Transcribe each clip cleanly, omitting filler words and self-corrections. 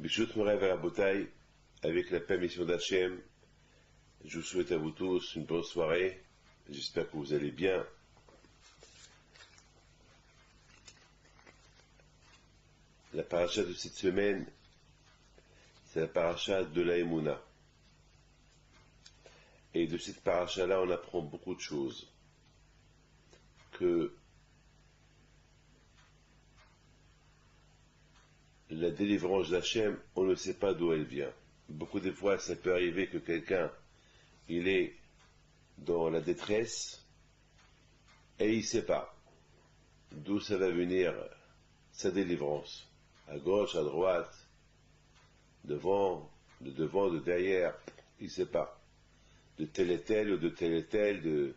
Bishut Moray Rabotai, avec la permission d'Hachem, je vous souhaite à vous tous une bonne soirée. J'espère que vous allez bien. La paracha de cette semaine, c'est la paracha de la Emouna. Et de cette paracha-là, on apprend beaucoup de choses. Que la délivrance d'Hachem, on ne sait pas d'où elle vient. Beaucoup de fois, ça peut arriver que quelqu'un, il est dans la détresse et il ne sait pas d'où ça va venir sa délivrance. À gauche, à droite, devant, de devant, de derrière, il ne sait pas. De tel et tel ou de tel et tel,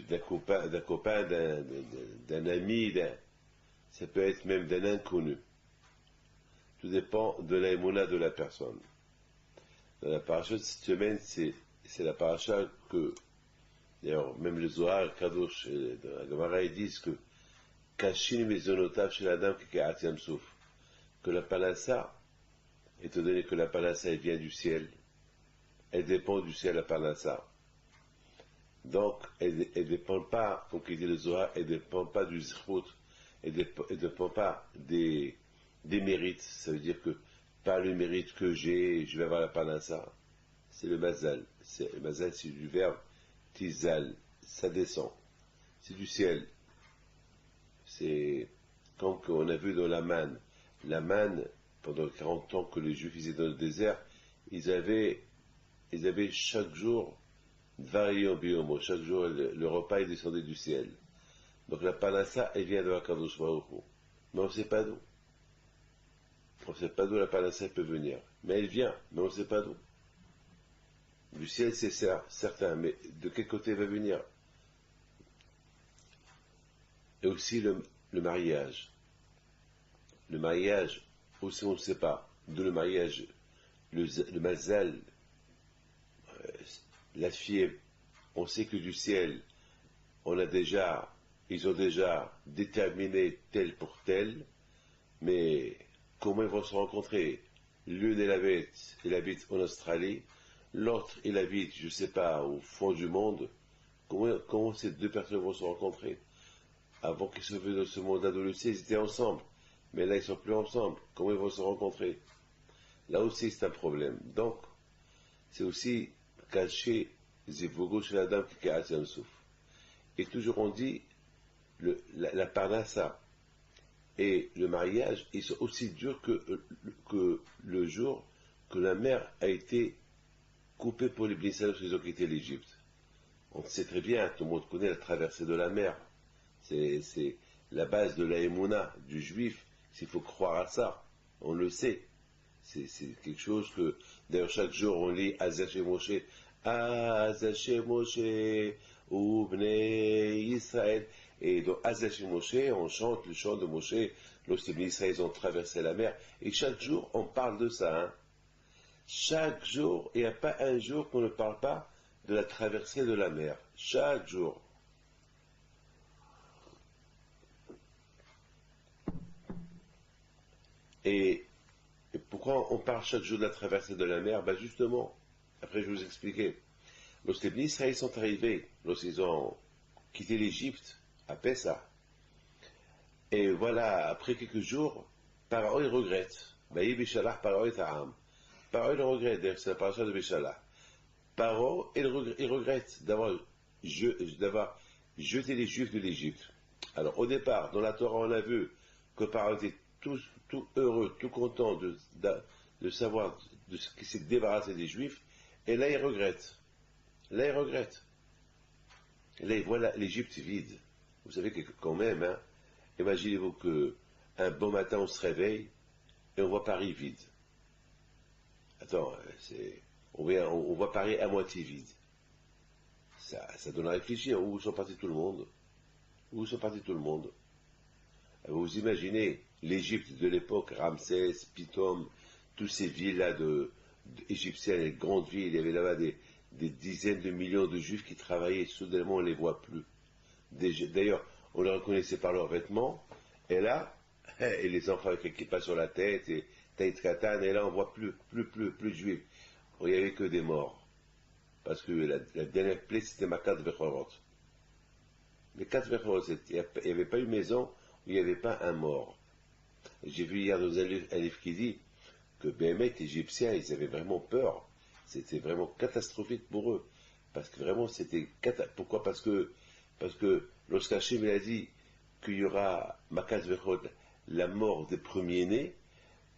d'un copain, d'un ami, ça peut être même d'un inconnu. Tout dépend de la émouna de la personne. Dans la paracha de cette semaine, c'est la paracha que, d'ailleurs, même le Zohar, Kadosh, dans la Gemara, ils disent que Kashin mezonotav chez la dame qui souf, que la panassa, étant donné que la panassa elle vient du ciel, elle dépend du ciel, la panassa. Donc, elle ne dépend pas, comme il dit le Zohar, elle ne dépend pas du zchut, elle ne dépend pas des mérites. Ça veut dire que par le mérite que j'ai, je vais avoir la panassa. C'est le mazal. Le mazal, c'est du verbe tizal, ça descend. C'est du ciel. C'est comme on a vu dans la manne. La manne, pendant 40 ans que les Juifs étaient dans le désert, ils avaient chaque jour variant biomo. Chaque jour, le repas, il descendait du ciel. Donc la panassa, elle vient de la Kadosh Baruch Hu. Mais on ne sait pas d'où. On ne sait pas d'où la panassa peut venir. Mais elle vient, mais on ne sait pas d'où. Du ciel, c'est certain, mais de quel côté elle va venir? Et aussi le mariage. Le mariage, aussi on ne sait pas. D'où le mariage, le mazal, la fille, on sait que du ciel, ils ont déjà déterminé tel pour tel, mais comment ils vont se rencontrer? L'une elle habite en Australie, l'autre elle habite, je ne sais pas, au fond du monde. Comment ces deux personnes vont se rencontrer? Avant qu'ils se viennent dans ce monde adolescent, ils étaient ensemble, mais là ils ne sont plus ensemble. Comment ils vont se rencontrer? Là aussi c'est un problème. Donc, c'est aussi caché Zivogo chez la dame qui a un souffle. Et toujours on dit, la parnassa et le mariage, ils sont aussi durs que le jour que la mer a été coupée pour les Bnei Israël lorsqu'ils ont quitté l'Égypte. On sait très bien, tout le monde connaît la traversée de la mer. C'est la base de la émouna du juif, s'il faut croire à ça. On le sait. C'est quelque chose que, d'ailleurs, chaque jour, on lit Azaché Moshe, Azaché Moshe, ou Bnei Israël. Et dans Azaché Moshe, on chante le chant de Moshe, lorsque les Bnei Israël ont traversé la mer. Et chaque jour, on parle de ça. Hein. Chaque jour, il n'y a pas un jour qu'on ne parle pas de la traversée de la mer. Chaque jour. Et pourquoi on parle chaque jour de la traversée de la mer? Ben justement, après je vais vous expliquer. Lorsque les Israéliens sont arrivés, lorsqu'ils ont quitté l'Égypte, à Pessah, et voilà, après quelques jours, Pharaon il regrette. Baï Bishalach, Pharaon est Ta'am. Pharaon il regrette, d'ailleurs c'est la paracha de Bishalach. Pharaon il regrette d'avoir jeté les Juifs de l'Égypte. Alors au départ, dans la Torah, on a vu que Pharaon était tout heureux, tout content de savoir de ce qui s'est débarrassé des Juifs, et là il regrette. Là il voit l'Égypte vide. Vous savez que quand même, hein, imaginez-vous qu'un bon matin on se réveille et on voit Paris vide. Attends, on voit Paris à moitié vide. Ça donne à réfléchir. Où sont partis tout le monde? Où sont partis tout le monde? Vous imaginez l'Égypte de l'époque, Ramsès, Pithom, toutes ces villes-là égyptiennes, les grandes villes, il y avait là-bas des dizaines de millions de Juifs qui travaillaient, soudainement on ne les voit plus. D'ailleurs, on les reconnaissait par leurs vêtements, et là, et les enfants avec l'équipage sur la tête, et Taït Katan, et là on voit plus de juifs. Il n'y avait que des morts. Parce que la dernière plaie, c'était Makat Vechorot. Les 4 Vechorot, il n'y avait pas une maison où il n'y avait pas un mort. J'ai vu hier dans un livre qui dit que Béhémet, les Égyptiens, ils avaient vraiment peur. C'était vraiment catastrophique pour eux. Parce que vraiment, c'était pourquoi? Parce que lorsqu'Hachem a dit qu'il y aura Makat Vechorot, la mort des premiers-nés,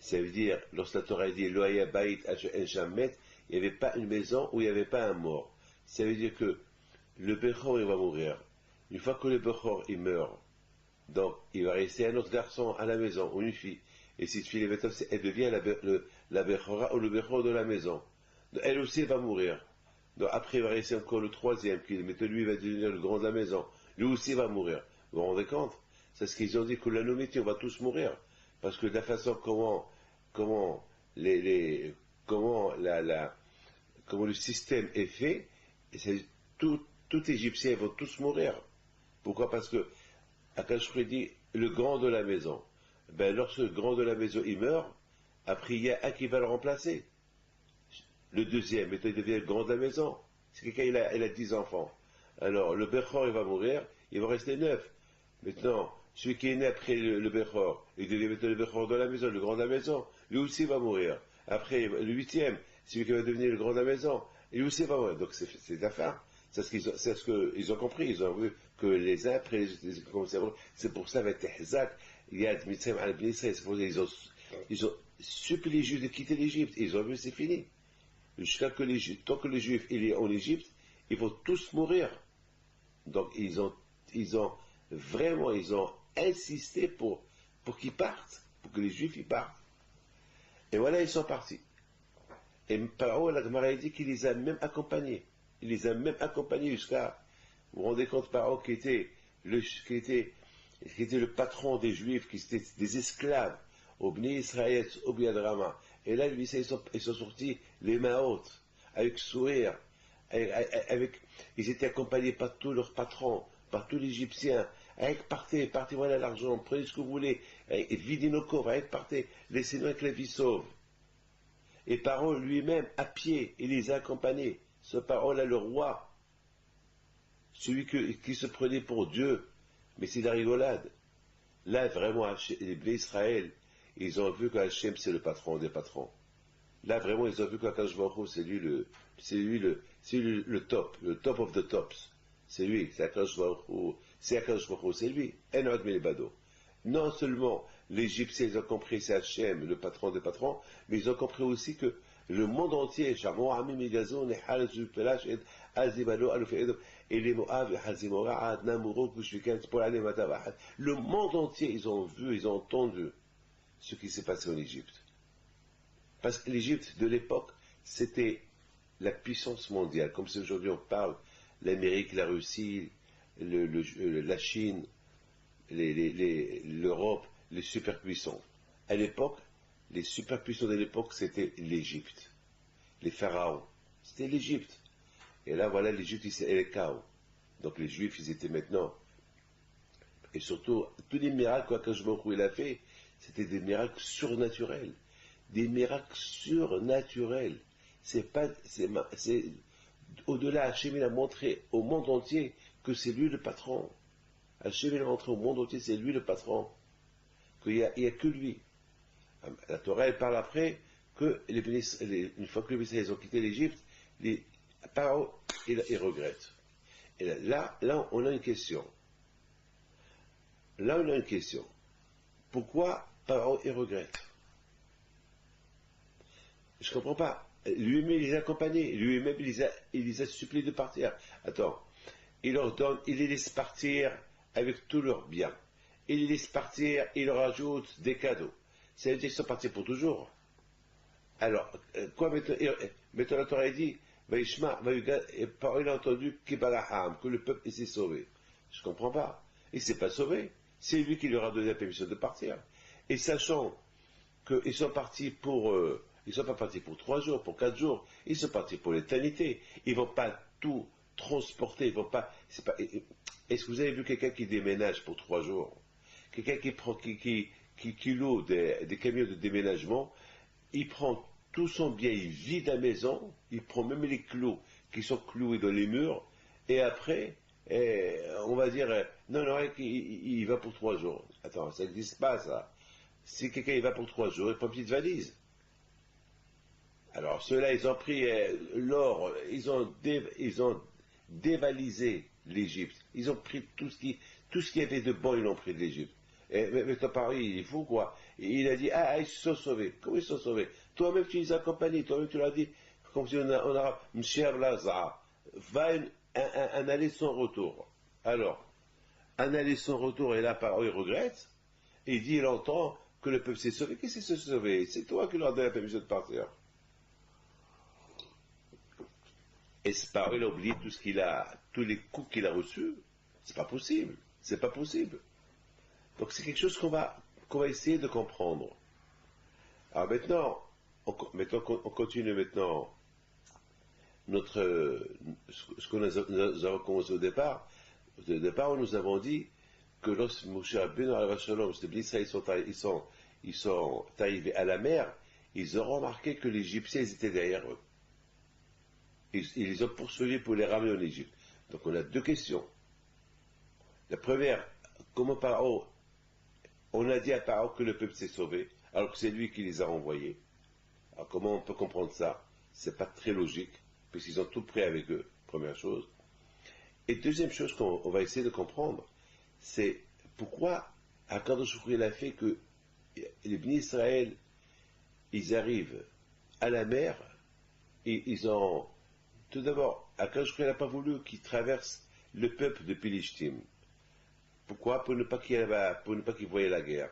ça veut dire, lorsque la Torah dit Loaya Baït Jamet, il n'y avait pas une maison où il n'y avait pas un mort. Ça veut dire que le Bechor, il va mourir. Une fois que le Bechor, il meurt, donc il va rester un autre garçon à la maison, ou une fille. Et cette fille, elle devient la Bechora ou le Bechor de la maison. Donc, elle aussi, elle va mourir. Donc après, il va rester encore le troisième, mais lui, il va devenir le grand de la maison. Lui aussi va mourir. Vous vous rendez compte? C'est ce qu'ils ont dit, que la nourriture, on va tous mourir. Parce que de la façon comment le système est fait, tout Égyptien vont tous mourir. Pourquoi? Parce que Akash dit le grand de la maison. Ben, lorsque le grand de la maison il meurt, après il y a un qui va le remplacer. Le deuxième, il devient le grand de la maison. C'est quelqu'un, il a 10 enfants. Alors le Bechor il va mourir, il va rester 9. Maintenant, celui qui est né après le Bechor, il devient le Bechor de la maison, le grand de la maison, lui aussi va mourir. Après, le 8e, celui qui va devenir le grand de la maison, lui aussi va mourir. Donc c'est la fin. C'est ce qu'ils ont compris. Ils ont vu que les uns après les c'est pour ça, avec Tehzak, il y a Mitzrayim al Bnei Israël, c'est pour ça ils ont supplié les Juifs de quitter l'Égypte. Ils ont vu, c'est fini. Jusqu'à que tant que les Juifs il est en Égypte, ils vont tous mourir. Donc ils ont insisté pour qu'ils partent, pour que les Juifs y partent. Et voilà, ils sont partis. Et Paro, la Gemara dit qu'il les a même accompagnés. Il les a même accompagnés jusqu'à, vous vous rendez compte, Paro qui était le patron des Juifs, qui étaient des esclaves, au Bnei Israël, au Biadrama. Et là, lui, ils sont sortis les mains hautes, avec sourire, ils étaient accompagnés par tous leurs patrons, par tous les Égyptiens. Avec partez, voilà l'argent, prenez ce que vous voulez, videz nos coffres, avec partez, laissez-nous avec la vie sauve. Et Paro lui-même, à pied, il les a accompagnés. Ce Paro-là, le roi, celui qui se prenait pour Dieu, mais c'est de la rigolade. Là, vraiment, les Bnei Israël, ils ont vu qu'Hachem, c'est le patron des patrons. Là, vraiment, ils ont vu qu'Akadosh Baruch Hu, c'est lui le top of the tops. C'est lui, c'est Akadosh Baruch Hu, c'est lui. Enod Melebado. Non seulement les Égyptiens, ils ont compris, c'est Hachem, le patron des patrons, mais ils ont compris aussi que le monde entier, le monde entier, ils ont vu, ils ont entendu ce qui s'est passé en Égypte. Parce que l'Égypte de l'époque, c'était la puissance mondiale. Comme si aujourd'hui on parle, l'Amérique, la Russie, la Chine, l'Europe, les superpuissants. À l'époque, les superpuissants de l'époque, c'était l'Égypte. Les pharaons, c'était l'Égypte. Et là, voilà, l'Égypte, c'est le chaos. Donc les Juifs, ils étaient maintenant. Et surtout, tous les miracles qu'Akadosh Baruch Hu il a fait, c'était des miracles surnaturels. Des miracles surnaturels. C'est au-delà, Hachem il a montré au monde entier que c'est lui le patron. Hachem il a montré au monde entier, c'est lui le patron. Qu'il n'y a que lui. La Torah elle parle après que une fois que les Israéliens ont quitté l'Égypte, les Pharaons ils regrettent. Et là, on a une question. Là, on a une question. Pourquoi Pharaon il regrette? Je ne comprends pas. Lui-même, il les a accompagnés. Lui-même, il les a suppliés de partir. Attends. Il leur donne, il les laisse partir avec tous leurs biens. Il les laisse partir, il leur ajoute des cadeaux. Ça veut dire qu'ils sont partis pour toujours. Alors, quoi maintenant la Torah dit, Pharaon il a entendu que le peuple s'est sauvé. Je ne comprends pas. Il ne s'est pas sauvé. C'est lui qui leur a donné la permission de partir. Et sachant qu'ils sont partis ils ne sont pas partis pour 3 jours, pour 4 jours, ils sont partis pour l'éternité. Ils ne vont pas tout transporter, ils vont pas. Est-ce que vous avez vu quelqu'un qui déménage pour 3 jours? Quelqu'un qui loue des camions de déménagement, il prend tout son bien, il vide la maison, il prend même les clous qui sont cloués dans les murs, et après, on va dire, non, non, il va pour 3 jours. Attends, ça n'existe pas, ça. Si quelqu'un il va pour 3 jours, il prend une petite valise. Alors, ceux-là, ils ont pris l'or, ils ont dévalisé l'Égypte. Ils ont pris tout ce qui y avait de bon, ils l'ont pris de l'Égypte. Mais ton pari, il est fou, quoi. Il a dit, ah, ils se sont sauvés. Comment ils se sont sauvés? Toi-même, tu les as accompagnés, toi-même, tu l'as dit, comme si on a M'Sher Blaza, va un aller sans retour. Alors, un aller sans retour, et là, il regrette, et il dit, il entend que le peuple s'est sauvé. Qu'est-ce qui s'est sauvé? C'est toi qui leur as donné la permission de partir. Et c'est pas, il a oublié tout ce qu'il a, tous les coups qu'il a reçus. C'est pas possible. C'est pas possible. Donc c'est quelque chose qu'on va essayer de comprendre. Alors maintenant, on continue maintenant ce que nous avons commencé au départ. Au départ, nous avons dit que lorsque Moshe Rabbeinu alayhi shalom, les Israéliens ils sont arrivés à la mer, ils ont remarqué que les Égyptiens étaient derrière eux. Ils les ont poursuivis pour les ramener en Égypte. Donc on a deux questions. La première, comment Pharaon, on a dit à Pharaon que le peuple s'est sauvé, alors que c'est lui qui les a renvoyés. Alors comment on peut comprendre ça? C'est pas très logique, puisqu'ils ont tout pris avec eux, première chose. Et deuxième chose qu'on va essayer de comprendre, c'est pourquoi Akadosh Baruch Hu a fait que les bénis Israël, ils arrivent à la mer, et ils ont... Tout d'abord, Akadosh Baruch Hu n'a pas voulu qu'ils traversent le peuple de Pilishtim. Pourquoi? Pour ne pas qu'ils voient la guerre.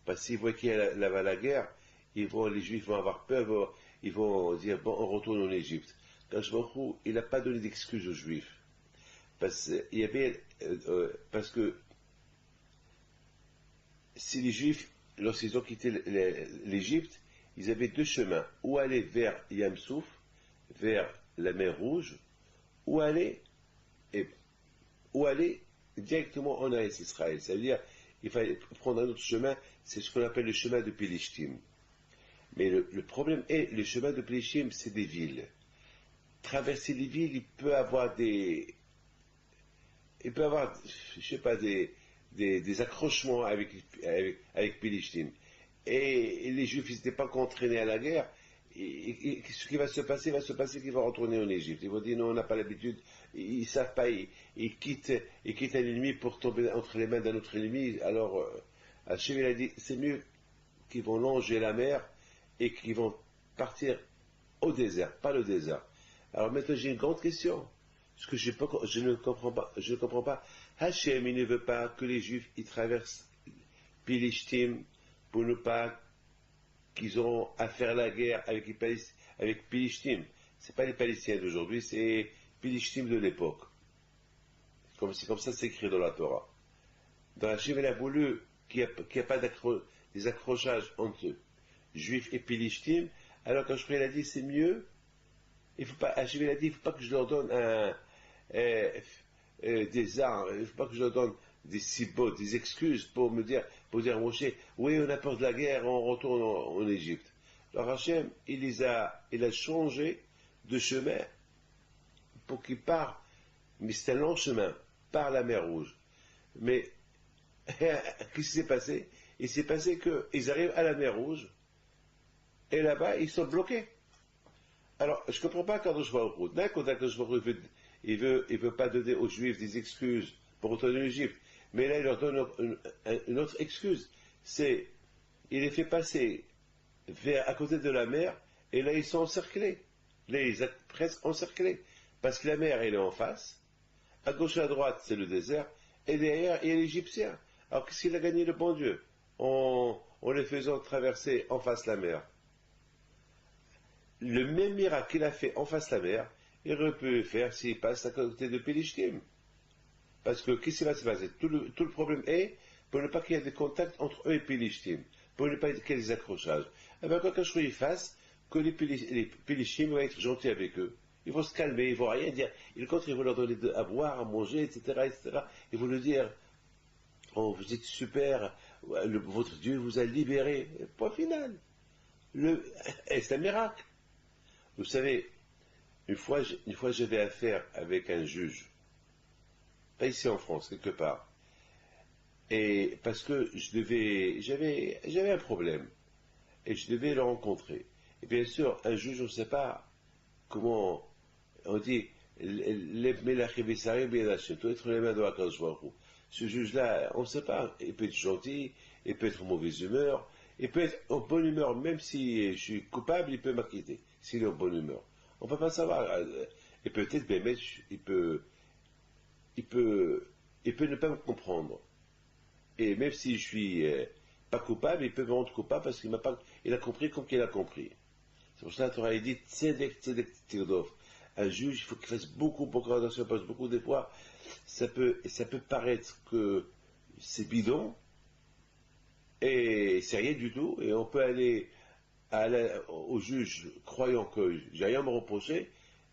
Parce qu'ils voient qu'il y a la guerre, les Juifs vont avoir peur, ils vont dire, bon, on retourne en Égypte. Akadosh Baruch Hu, il n'a pas donné d'excuses aux Juifs. Parce que si les Juifs, lorsqu'ils ont quitté l'Égypte, ils avaient deux chemins, ou aller vers Yam Souf, vers la mer Rouge, ou aller directement en Eretz Israël. Ça veut dire qu'il fallait prendre un autre chemin, c'est ce qu'on appelle le chemin de Pilishtim. Mais le problème est, le chemin de Pilishtim, c'est des villes. Traverser les villes, il peut avoir je sais pas, des accrochements avec Pilishtim. Et les Juifs, ils n'étaient pas entraînés à la guerre. Et ce qui va se passer qu'ils vont retourner en Égypte. Ils vont dire non, on n'a pas l'habitude, ils ne savent pas, ils quittent un ennemi pour tomber entre les mains d'un autre ennemi. Alors, Hachem il a dit, c'est mieux qu'ils vont longer la mer et qu'ils vont partir au désert, pas le désert. Alors maintenant j'ai une grande question, ce que je ne comprends pas. Hachem il ne veut pas que les Juifs ils traversent Pilishtim pour ne pas qu'ils auront à faire la guerre avec Pilishtim. C'est pas les Palestiniens d'aujourd'hui, c'est Pilishtim de l'époque. C'est comme ça c'est écrit dans la Torah. Dans Hachem, il a voulu qu'il n'y ait pas des accrochages entre Juifs et Pilishtim, alors quand il a dit c'est mieux, Hachem il a dit il ne faut pas que je leur donne des armes, il ne faut pas que je leur donne des sibot, des excuses pour dire Moshe, oui, on a peur de la guerre, on retourne en Égypte. Alors Hachem, il a changé de chemin pour qu'ils partent, mais c'est un long chemin, par la mer Rouge. Mais, qu'est-ce qui s'est passé? Il s'est passé qu'ils arrivent à la mer Rouge, et là-bas, ils sont bloqués. Alors, je ne comprends pas Kadosh Baruch Hu. D'un côté, Kadosh Baruch Hu, il veut pas donner aux Juifs des excuses pour retourner en Égypte. Mais là, il leur donne une autre excuse. Il les fait passer à côté de la mer, et là, ils sont encerclés. Là, ils sont presque encerclés. Parce que la mer, elle est en face. À gauche et à droite, c'est le désert. Et derrière, il y a l'Égyptien. Alors, qu'est-ce qu'il a gagné, le bon Dieu, en les faisant traverser en face la mer? Le même miracle qu'il a fait en face la mer, il aurait pu le faire s'il passe à côté de Pilishtim. Parce que, qu'est-ce qui va se passer? Tout le problème est pour ne pas qu'il y ait des contacts entre eux et Pilishtim, pour ne pas qu'il y ait des accrochages. Eh bien, quand je fasse que les Pilishtim vont être gentils avec eux, ils vont se calmer, ils vont rien dire. Ils vont leur donner à boire, à manger, etc., etc. Ils vont leur dire, oh, vous êtes super, votre Dieu vous a libéré. Point final. Et c'est un miracle. Vous savez, une fois j'avais affaire avec un juge, pas ici en France, quelque part, et parce que j'avais un problème, et je devais le rencontrer. Et bien sûr, un juge, on ne sait pas comment, on dit, Lev Melach Evisari B'Yadashem, doit être les mains de Hakadosh Baruch Hu. Ce juge-là, on ne sait pas, il peut être gentil, il peut être en mauvaise humeur, il peut être en bonne humeur, même si je suis coupable, il peut m'acquitter, s'il est en bonne humeur. On ne peut pas savoir. Et peut-être, Bémet, il peut, il peut ne pas me comprendre. Et même si je suis pas coupable, il peut me rendre coupable parce qu'il m'a pas, il a compris comme qu'il a compris. C'est pour ça que la Torah dit Tzedek, Tzedek, Tirdov. Un juge, il faut qu'il fasse beaucoup attention, parce que beaucoup des fois, ça peut paraître que c'est bidon, et c'est rien du tout, et on peut aller au juge croyant que j'ai rien à me reprocher,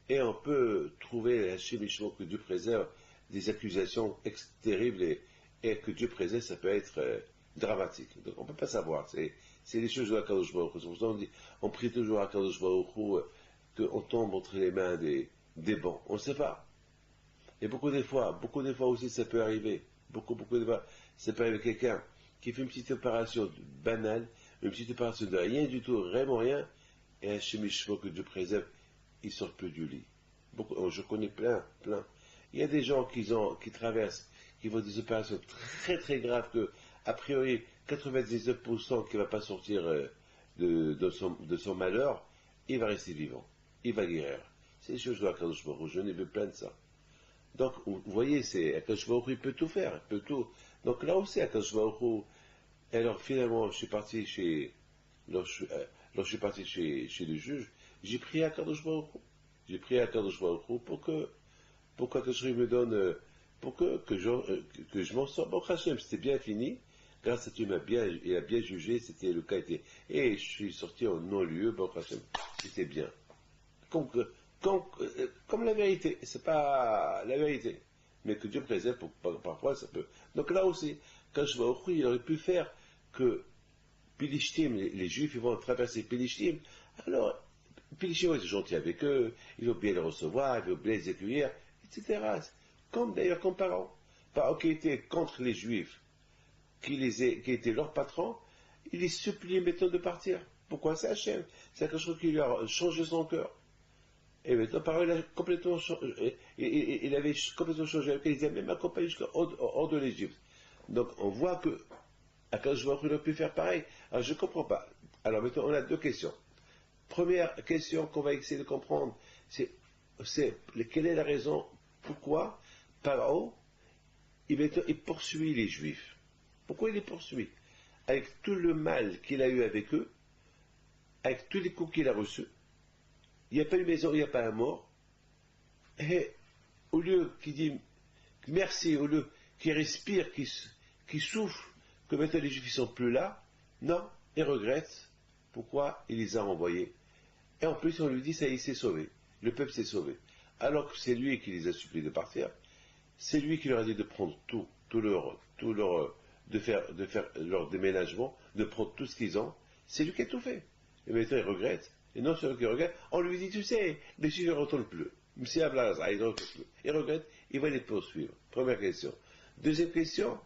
et on peut trouver chez Michel que Dieu préserve des accusations terribles, et que Dieu préserve, ça peut être dramatique. Donc on ne peut pas savoir, c'est les choses de la Kadosh Baruch Hu. C'est pour ça qu'on dit, on prie toujours à Kadosh Baruch Hu, qu'on tombe entre les mains des bons. On ne sait pas. Et beaucoup des fois aussi ça peut arriver. Beaucoup des fois, ça peut arriver quelqu'un qui fait une petite opération banale, une petite opération de rien du tout, vraiment rien, et un chemichement que Dieu préserve, il sort plus du lit. Je connais plein. Il y a des gens qui traversent, qui font des opérations très très graves que, a priori, 99% qui ne va pas sortir de son malheur, il va rester vivant. Il va guérir. C'est des choses de Akadosh Baruch Hu. Je n'ai vu plein de ça. Donc, vous voyez, Akadosh Baruch Hu, il peut tout faire, il peut tout. Donc là aussi, Akadosh Baruch Hu. Et alors finalement, je suis parti chez le juge, j'ai prié à Akadosh Baruch Hu. J'ai prié à Akadosh Baruch Hu pour qu'Akadosh Baruch Hu me donne, pour que je m'en sorte. Bon, Hachem, c'était bien fini. Grâce à Dieu, il a bien jugé, c'était le cas était. Et je suis sorti en non-lieu, bon, Hachem, c'était bien. Comme la vérité, c'est pas la vérité, mais que Dieu préserve, parfois ça peut. Donc là aussi, quand je vois au il aurait pu faire que Pilishtim, les Juifs, ils vont traverser Pilishtim, alors Pilishtim est gentil avec eux, il veut bien les recevoir, il veut bien les accueillir, etc. Comme parents qui étaient contre les Juifs, qui étaient leurs patrons, il les suppliait maintenant de partir. Pourquoi? C'est Hachem, c'est quelque chose qui lui a changé son cœur. Et maintenant, par il a complètement changé, il avait complètement changé, il disait même accompagné jusqu'à hors de l'Égypte. Donc on voit que Akadosh Baruch Hu aurait pu faire pareil. Alors je ne comprends pas. Alors maintenant, on a deux questions. Première question qu'on va essayer de comprendre, c'est quelle est la raison, pourquoi Paro, il poursuit les Juifs. Pourquoi il les poursuit? Avec tout le mal qu'il a eu avec eux, avec tous les coups qu'il a reçus, il n'y a pas une maison, il n'y a pas un mort. Et au lieu qu'il dit merci, au lieu qu'il respire, qu'il souffle, que maintenant les Juifs ne sont plus là, non, il regrette pourquoi il les a renvoyés. Et en plus, on lui dit, ça y est, il s'est sauvé. Le peuple s'est sauvé. Alors que c'est lui qui les a suppliés de partir, c'est lui qui leur a dit de prendre de faire leur déménagement, de prendre tout ce qu'ils ont. C'est lui qui a tout fait. Et maintenant, il regrette. Et non seulement qu'il regrette, on lui dit, tu sais, les Juifs ne retournent plus. Il regrette, il va les poursuivre. Première question. Deuxième question,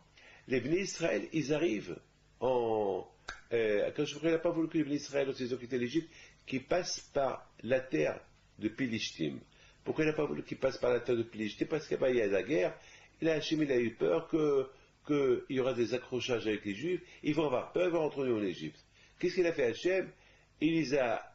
les Bnei Israël, ils arrivent quand je n'a pas voulu que les Bnei Israël, lorsqu'ils ont quitté l'Égypte, qu'ils passent par la terre de Pilishtim. Pourquoi il n'a pas voulu qu'ils passent par la terre de Pilishtim? Parce qu'il y a la guerre, et là, Hachem, il a eu peur qu'il y aura des accrochages avec les Juifs, ils vont avoir peur, ils vont rentrer en Égypte. Qu'est-ce qu'il a fait Hachem? Il les a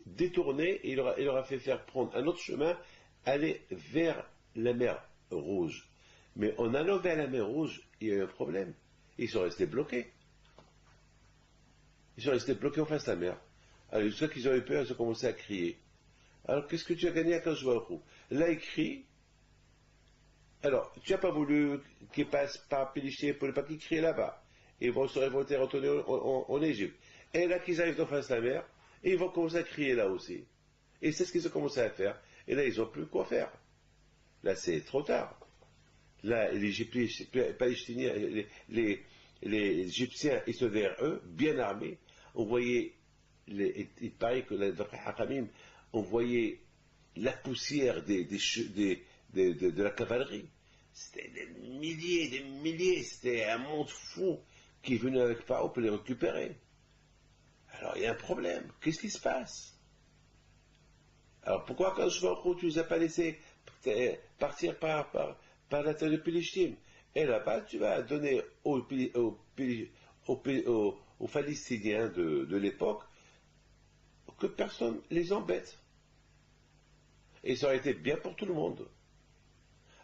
détournés, et il leur a fait faire prendre un autre chemin, aller vers la mer Rouge. Mais en allant vers la mer Rouge, il y a eu un problème. Ils sont restés bloqués. Ils sont restés bloqués en face de la mer. Alors, ceux qui ont eu peur, ils ont commencé à crier. Alors, qu'est-ce que tu as gagné à Akadosh Baruch Hu? Là, il crie. Alors, tu n'as pas voulu qu'ils passent par Péliché pour ne pas qu'ils crient là-bas. Ils vont se révolter, retourner en Égypte. Et là, qu'ils arrivent en face de la mer, et ils vont commencer à crier là aussi. Et c'est ce qu'ils ont commencé à faire. Et là, ils n'ont plus quoi faire. Là, c'est trop tard. Là, les Égyptiens, ils sont derrière eux, bien armés. on voyait, il paraît que d'après Hakamim, on voyait la poussière de la cavalerie. C'était des milliers, c'était un monde fou qui est venu avec Pharaon pour les récupérer. Alors il y a un problème, qu'est-ce qui se passe? Alors pourquoi quand je vois tu ne les as pas laissés partir par la terre de Pélishtim? Et là-bas, tu vas donner aux Palestiniens de l'époque que personne les embête. Et ça aurait été bien pour tout le monde.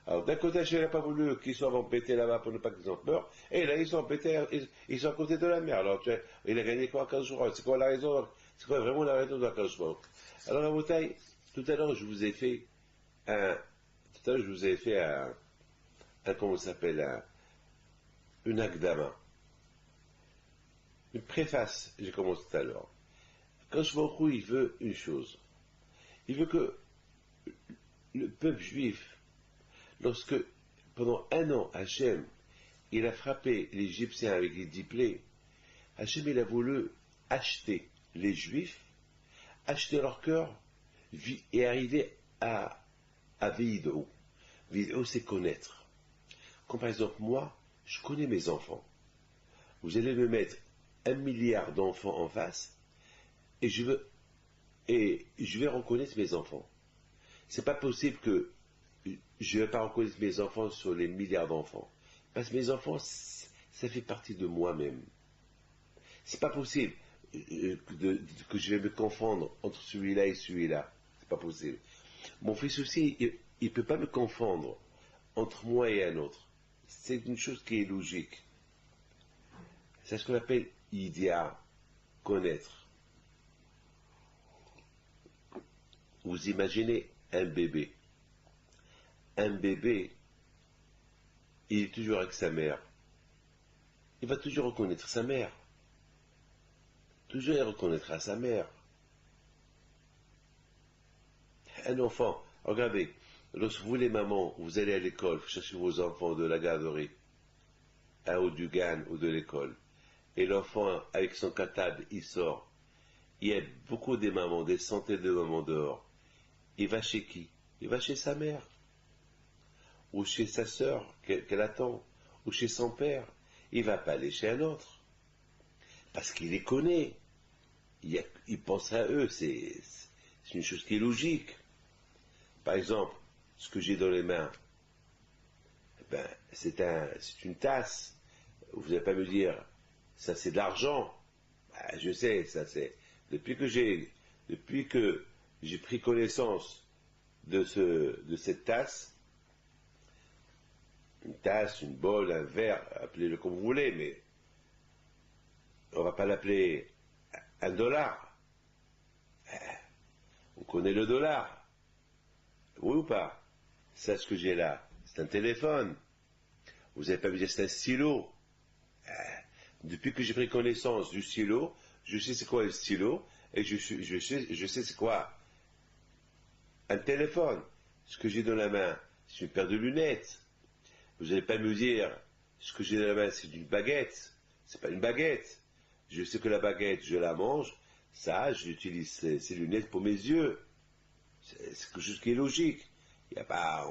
Alors d'un côté, Hachem n'a pas voulu qu'ils soient embêtés là-bas pour ne pas qu'ils en meurent, et là ils sont embêtés, ils sont à côté de la mer. Alors il a gagné quoi à 15 jours? C'est quoi la raison? C'est quoi vraiment la raison de la 15 jours? Alors la bouteille, tout à l'heure je vous ai fait comment ça s'appelle, une akdama, une préface, j'ai commencé tout à l'heure. Quand je vois il veut une chose, il veut que le peuple juif, lorsque pendant 1 an, Hachem, il a frappé l'Égyptien avec les 10 plaies, Hachem, il a voulu acheter les Juifs, acheter leur cœur et arriver à Vid'o. Vid'o, c'est connaître. Comme par exemple, moi, je connais mes enfants. Vous allez me mettre 1 milliard d'enfants en face, et je vais reconnaître mes enfants. C'est pas possible que je ne vais pas reconnaître mes enfants sur les milliards d'enfants. Parce que mes enfants, ça fait partie de moi-même. C'est pas possible que je vais me confondre entre celui-là et celui-là. C'est pas possible. Mon fils aussi, il ne peut pas me confondre entre moi et un autre. C'est une chose qui est logique. C'est ce qu'on appelle idéa, connaître. Vous imaginez un bébé. Un bébé, il est toujours avec sa mère. Il va toujours reconnaître sa mère. Toujours il reconnaîtra sa mère. Un enfant, regardez, lorsque vous les mamans, vous allez à l'école, vous cherchez vos enfants de la garderie, ou du GAN ou de l'école, et l'enfant avec son cartable, il sort. Il y a beaucoup de mamans, des centaines de mamans dehors. Il va chez qui? Il va chez sa mère. Ou chez sa sœur qu'elle attend, ou chez son père. Il ne va pas aller chez un autre. Parce qu'il les connaît. Il pense à eux, c'est une chose qui est logique. Par exemple, ce que j'ai dans les mains, c'est une tasse. Vous n'allez pas me dire, ça c'est de l'argent. Je sais, ça c'est... Depuis que j'ai pris connaissance de cette tasse, une tasse, une bol, un verre, appelez-le comme vous voulez, mais on ne va pas l'appeler $1. On connaît le dollar. Oui ou pas? C'est ce que j'ai là. C'est un téléphone. Vous n'allez pas me dire c'est un stylo. Depuis que j'ai pris connaissance du stylo, je sais c'est quoi le stylo, et je sais c'est quoi un téléphone. Ce que j'ai dans la main, c'est une paire de lunettes. Vous n'allez pas me dire, ce que j'ai dans la main, c'est une baguette. C'est pas une baguette. Je sais que la baguette, je la mange. Ça, j'utilise ces lunettes pour mes yeux. C'est quelque chose qui est logique. Il y a pas,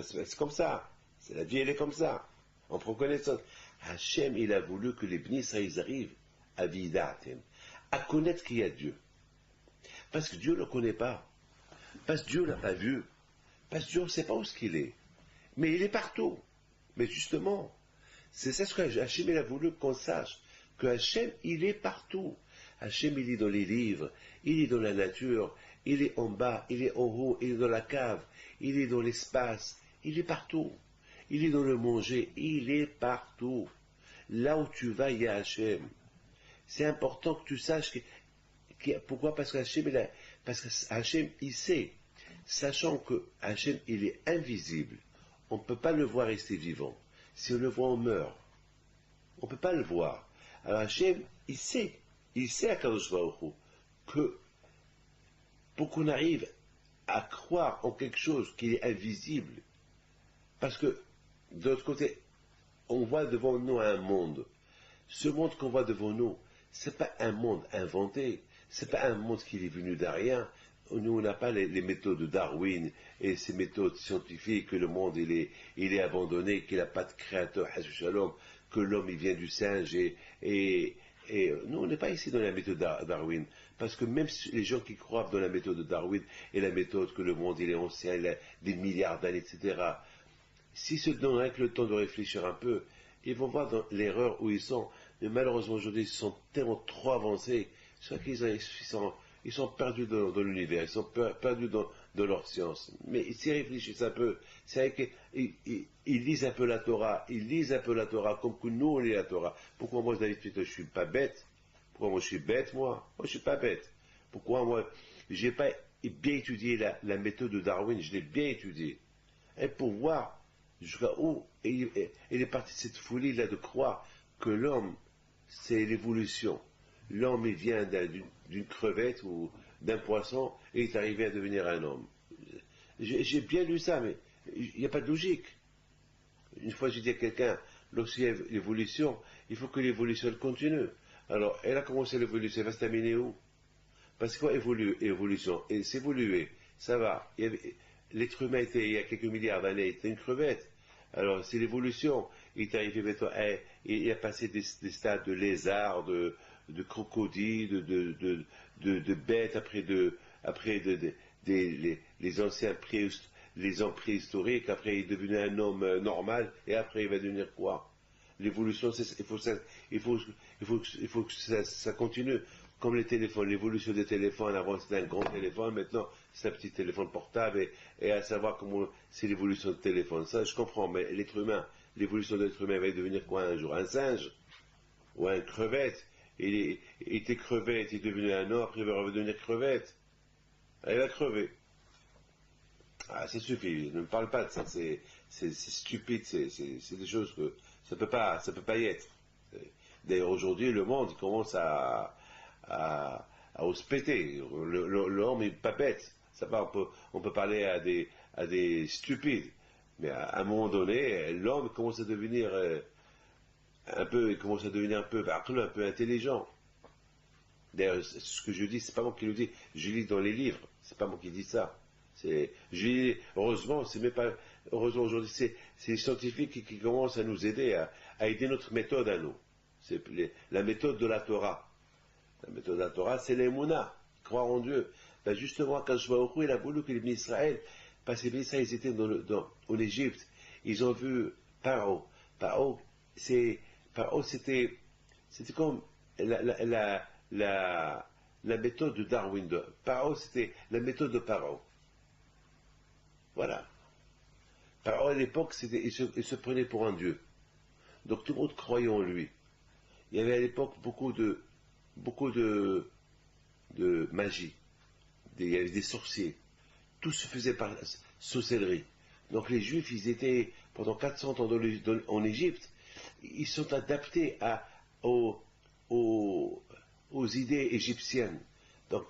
c'est comme ça. C'est la vie, elle est comme ça. On prend connaissance. Hachem, il a voulu que les Bnei Israël arrivent à Vidatem, à connaître qu'il y a Dieu. Parce que Dieu ne le connaît pas. Parce que Dieu ne l'a pas vu. Parce que Dieu ne sait pas où ce qu'il est. Mais il est partout. Mais justement, c'est ça ce que Hachem il a voulu qu'on sache, que Hachem il est partout. Hachem il est dans les livres, il est dans la nature, il est en bas, il est en haut, il est dans la cave, il est dans l'espace, il est partout. Il est dans le manger, il est partout. Là où tu vas, il y a Hachem. C'est important que tu saches pourquoi? Parce que Hachem il sait, sachant que Hachem il est invisible. On ne peut pas le voir rester vivant. Si on le voit, on meurt. On ne peut pas le voir. Alors Hachem, il sait à Kadosh Baruch Hu, que pour qu'on arrive à croire en quelque chose qui est invisible, parce que de l'autre côté, on voit devant nous un monde. Ce monde qu'on voit devant nous, c'est pas un monde inventé, c'est pas un monde qui est venu de rien. Nous, on n'a pas les méthodes de Darwin et ces méthodes scientifiques que le monde il est abandonné, qu'il n'a pas de créateur, Shalom, que l'homme il vient du singe et nous, on n'est pas ici dans la méthode Darwin. Parce que même les gens qui croient dans la méthode de Darwin et la méthode que le monde il est ancien, il a des milliards d'années, etc., s'ils se donnent rien que le temps de réfléchir un peu, ils vont voir dans l'erreur où ils sont. Mais malheureusement aujourd'hui, ils sont tellement trop avancés, soit ils sont perdus dans l'univers, ils sont perdus dans leur science. Mais s'ils réfléchissent un peu, c'est vrai qu'ils lisent un peu la Torah, comme que nous on lit la Torah. Pourquoi moi d'habitude je suis pas bête? Pourquoi moi je suis bête moi? Moi je suis pas bête. Pourquoi moi j'ai pas bien étudié la méthode de Darwin, je l'ai bien étudiée. Et pour voir jusqu'à où il est parti de cette folie-là de croire que l'homme, c'est l'évolution. L'homme, il vient d'une crevette ou d'un poisson et il est arrivé à devenir un homme. J'ai bien lu ça, mais il n'y a pas de logique. Une fois, j'ai dit à quelqu'un, lorsqu'il y a l'évolution, il faut que l'évolution continue. Alors, elle a commencé l'évolution, elle va se terminer où? Parce qu'on évolue, évolution, et s'évoluer, ça va. L'être humain était, il y a quelques milliards d'années, était une crevette. Alors, c'est l'évolution. Il est arrivé maintenant, il a passé des stades de lézards, de crocodiles, de bêtes, après les anciens les hommes préhistoriques, après il est devenu un homme normal, et après il va devenir quoi? L'évolution, il faut que ça continue. Comme les téléphones, l'évolution des téléphones, avant c'était un grand téléphone, maintenant c'est un petit téléphone portable, et à savoir comment c'est l'évolution de téléphone. Ça, je comprends, mais l'être humain, l'évolution de l'être humain va devenir quoi un jour? Un singe? Ou un crevette? Il était crevette, il est devenu un homme, après il va redevenir crevette. Il va crever. Ah, ça suffit, ne me parle pas de ça, c'est stupide, c'est des choses que ça peut pas y être. D'ailleurs, aujourd'hui, le monde commence à hospéter. L'homme n'est pas bête. Ça va, on peut parler à des stupides. Mais à un moment donné, l'homme commence à devenir un peu intelligent. D'ailleurs, ce que je dis, c'est pas moi qui le dis. Je lis dans les livres. C'est pas moi qui dis ça. Heureusement, c'est même pas, heureusement aujourd'hui, c'est les scientifiques qui commencent à nous aider, à aider notre méthode à nous. C'est la méthode de la Torah. La méthode de la Torah, c'est l'Emouna, croire en Dieu. Ben justement, quand je vois au il a voulu que les bénis Israël, parce que les bénis Israël, ils étaient en Égypte, ils ont vu Paro. Paro, c'était comme la méthode de Darwin. Paro, c'était la méthode de Paro. Voilà. Paro, à l'époque, il se prenait pour un dieu. Donc tout le monde croyait en lui. Il y avait à l'époque beaucoup de magie. Il y avait des sorciers. Tout se faisait par sorcellerie. Donc les Juifs, ils étaient pendant 400 ans en Égypte, ils sont adaptés aux idées égyptiennes. Donc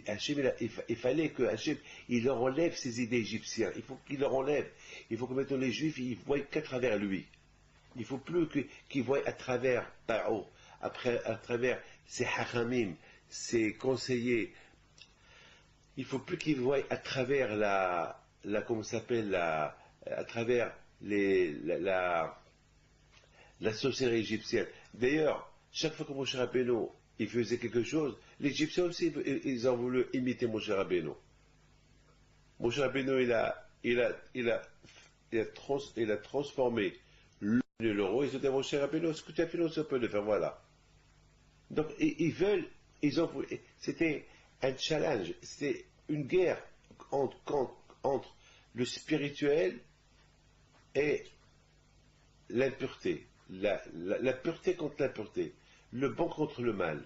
Hachem, il fallait que Hachem, il leur enlève ces idées égyptiennes. Il faut qu'il leur enlève. Il faut que maintenant les Juifs, ils voient qu'à travers lui. Il ne faut plus qu'ils voient à travers Paro, à travers ses haramim, ses conseillers. Il ne faut plus qu'ils voient à travers comment s'appelle, à travers la sorcellerie égyptienne. D'ailleurs, chaque fois que Moshe Rabbeinu il faisait quelque chose, les aussi, ils ont voulu imiter Moshe Rabbeinu. Moshe Rabbeinu, il a transformé l'euro, ils ont dit à Moshe Rabbeinu, ce que tu as fait, nous, on peut le faire, voilà. Donc, c'était un challenge, c'était une guerre entre le spirituel et l'impureté, la pureté contre l'impureté, le bon contre le mal.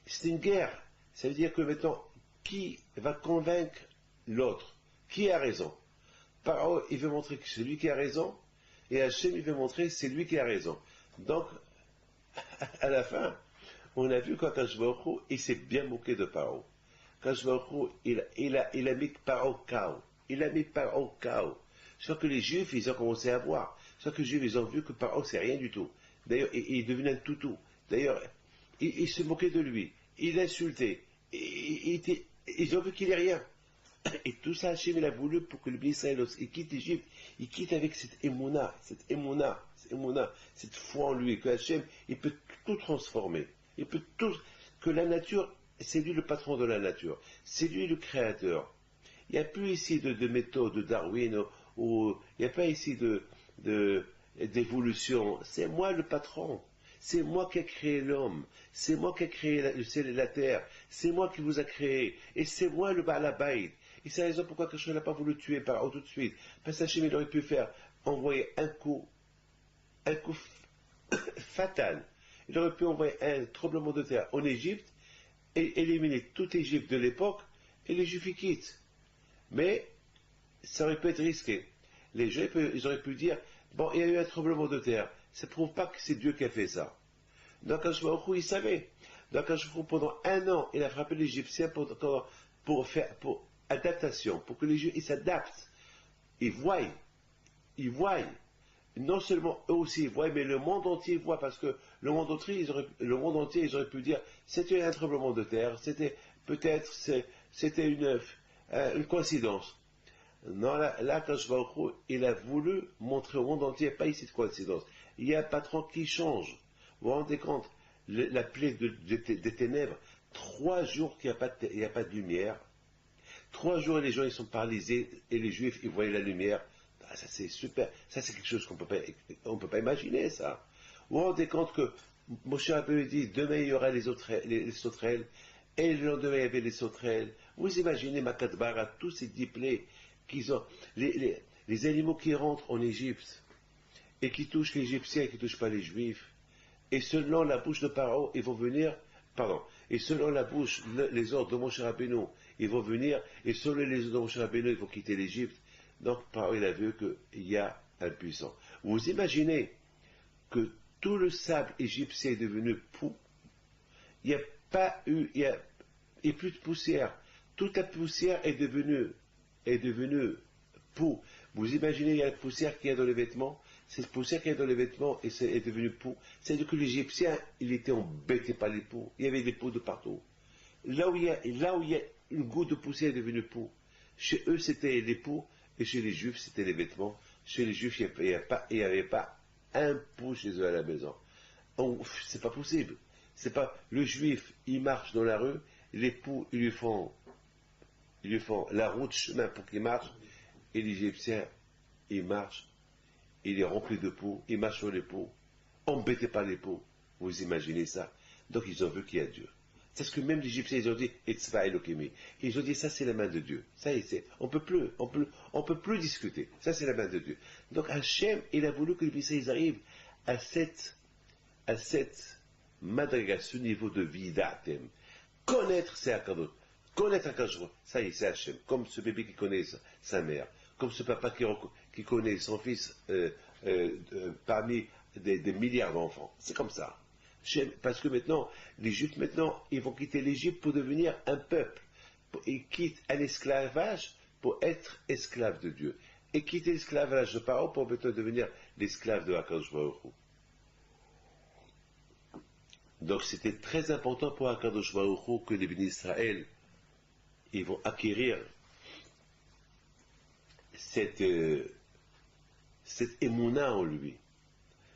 C'est une guerre. Ça veut dire que maintenant, qui va convaincre l'autre? Qui a raison? Paro, il veut montrer que c'est lui qui a raison, et Hachem, il veut montrer que c'est lui qui a raison. Donc, à la fin, on a vu qu'Akadosh Baruch Hu, il s'est bien moqué de Paro. Akadosh Baruch Hu, il a mis Paro KO. Il a mis Paro KO. Sauf que les Juifs, ils ont commencé à voir. Sauf que les Juifs, ils ont vu que Paro, c'est rien du tout. D'ailleurs, il est devenu un toutou. D'ailleurs, il se moquait de lui, il l'insultait, ils ont vu qu'il n'est rien. Et tout ça, Hachem, il a voulu pour que le Bnei Israël, il quitte l'Égypte, il quitte avec cette foi en lui, que Hachem, il peut tout transformer. Il peut tout, que la nature, c'est lui le patron de la nature. C'est lui le créateur. Il n'y a plus ici de méthode de Darwin, ou il n'y a pas ici d'évolution. C'est moi le patron. C'est moi qui ai créé l'homme. C'est moi qui ai créé le ciel et la terre. C'est moi qui vous a créé. Et c'est moi le Baal Habayit. Et c'est la raison pourquoi Hachem n'a pas voulu le tuer tout de suite. Parce que Hachem, il aurait pu envoyer un coup fatal. Il aurait pu envoyer un tremblement de terre en Égypte et éliminer toute l'Égypte de l'époque et les Juifs y quittent. Mais ça aurait pu être risqué. Les Juifs, ils auraient pu dire, bon, il y a eu un tremblement de terre. Ça ne prouve pas que c'est Dieu qui a fait ça. Donc, il savait. Donc, pendant 1 an, il a frappé les Égyptiens pour adaptation, pour que les Juifs s'adaptent. Ils voient. Non seulement eux aussi ils voient, mais le monde entier voit, parce que le monde entier, ils auraient pu dire, c'était un tremblement de terre, c'était une coïncidence. Non, là, quand je vais au Khou, il a voulu montrer au monde entier, pas ici de coïncidence. Il y a un patron qui change. Vous vous rendez compte, la plaie des ténèbres, 3 jours qu'il n'y a pas de lumière, 3 jours et les gens ils sont paralysés, et les Juifs ils voyaient la lumière. Ah, ça c'est super, ça c'est quelque chose qu'on ne peut pas imaginer ça. Vous vous rendez compte que Moshe Rabbeinu dit, demain il y aura les sauterelles, et le lendemain il y avait les sauterelles. Vous imaginez Makadbara, tous ces 10 plaies qu'ils ont, les animaux qui rentrent en Égypte, et qui touchent les Égyptiens et qui ne touchent pas les Juifs, et selon la bouche de Pharaon, ils vont venir, et selon la bouche, les ordres de Moshe Rabbeinu, ils vont venir, et selon les ordres de Moshe Rabbeinu, ils vont quitter l'Égypte. Donc, Pharaon, il a vu qu'il y a un puissant. Vous imaginez que tout le sable égyptien est devenu poux. Il n'y a pas eu, il n'y a plus de poussière. Toute la poussière est devenue poux. Vous imaginez, il y a la poussière qu'il y a dans les vêtements. Cette poussière qu'il y a dans les vêtements est devenue poux. C'est-à-dire que l'Égyptien, il était embêté par les poux. Il y avait des poux de partout. Là où il y a une goutte de poussière est devenue poux. Chez eux, c'était les poux. Et chez les Juifs, c'était les vêtements. Chez les Juifs, il n'y avait pas un pou chez eux à la maison. C'est pas possible. C'est pas le Juif, il marche dans la rue, les poux, ils lui font la route, chemin pour qu'il marche, et l'Égyptien, il marche, il est rempli de poux, il marche sur les poux, embêté par les poux. Vous imaginez ça? Donc ils ont vu qu'il y a Dieu. C'est ce que même les Égyptiens, ils ont dit, Etzva Elokimi. Ils ont dit, ça c'est la main de Dieu. Ça y est, on peut plus discuter. Ça c'est la main de Dieu. Donc Hachem, il a voulu que les Israéliens arrivent à cette madriga, ce niveau de vidatem. Connaître c'est Akadosh. Connaître Akadosh. Ça y est, c'est Hachem. Comme ce bébé qui connaît sa mère. Comme ce papa qui connaît son fils parmi des milliards d'enfants. C'est comme ça. Parce que maintenant, les Juifs, ils vont quitter l'Égypte pour devenir un peuple. Ils quittent un esclavage pour être esclaves de Dieu. Et quitter l'esclavage de Pharaon pour maintenant devenir l'esclave de Akadosh Baruch Hu. Donc c'était très important pour Akadosh Baruch Hu que les bénis d'Israël, ils vont acquérir cette émouna en lui.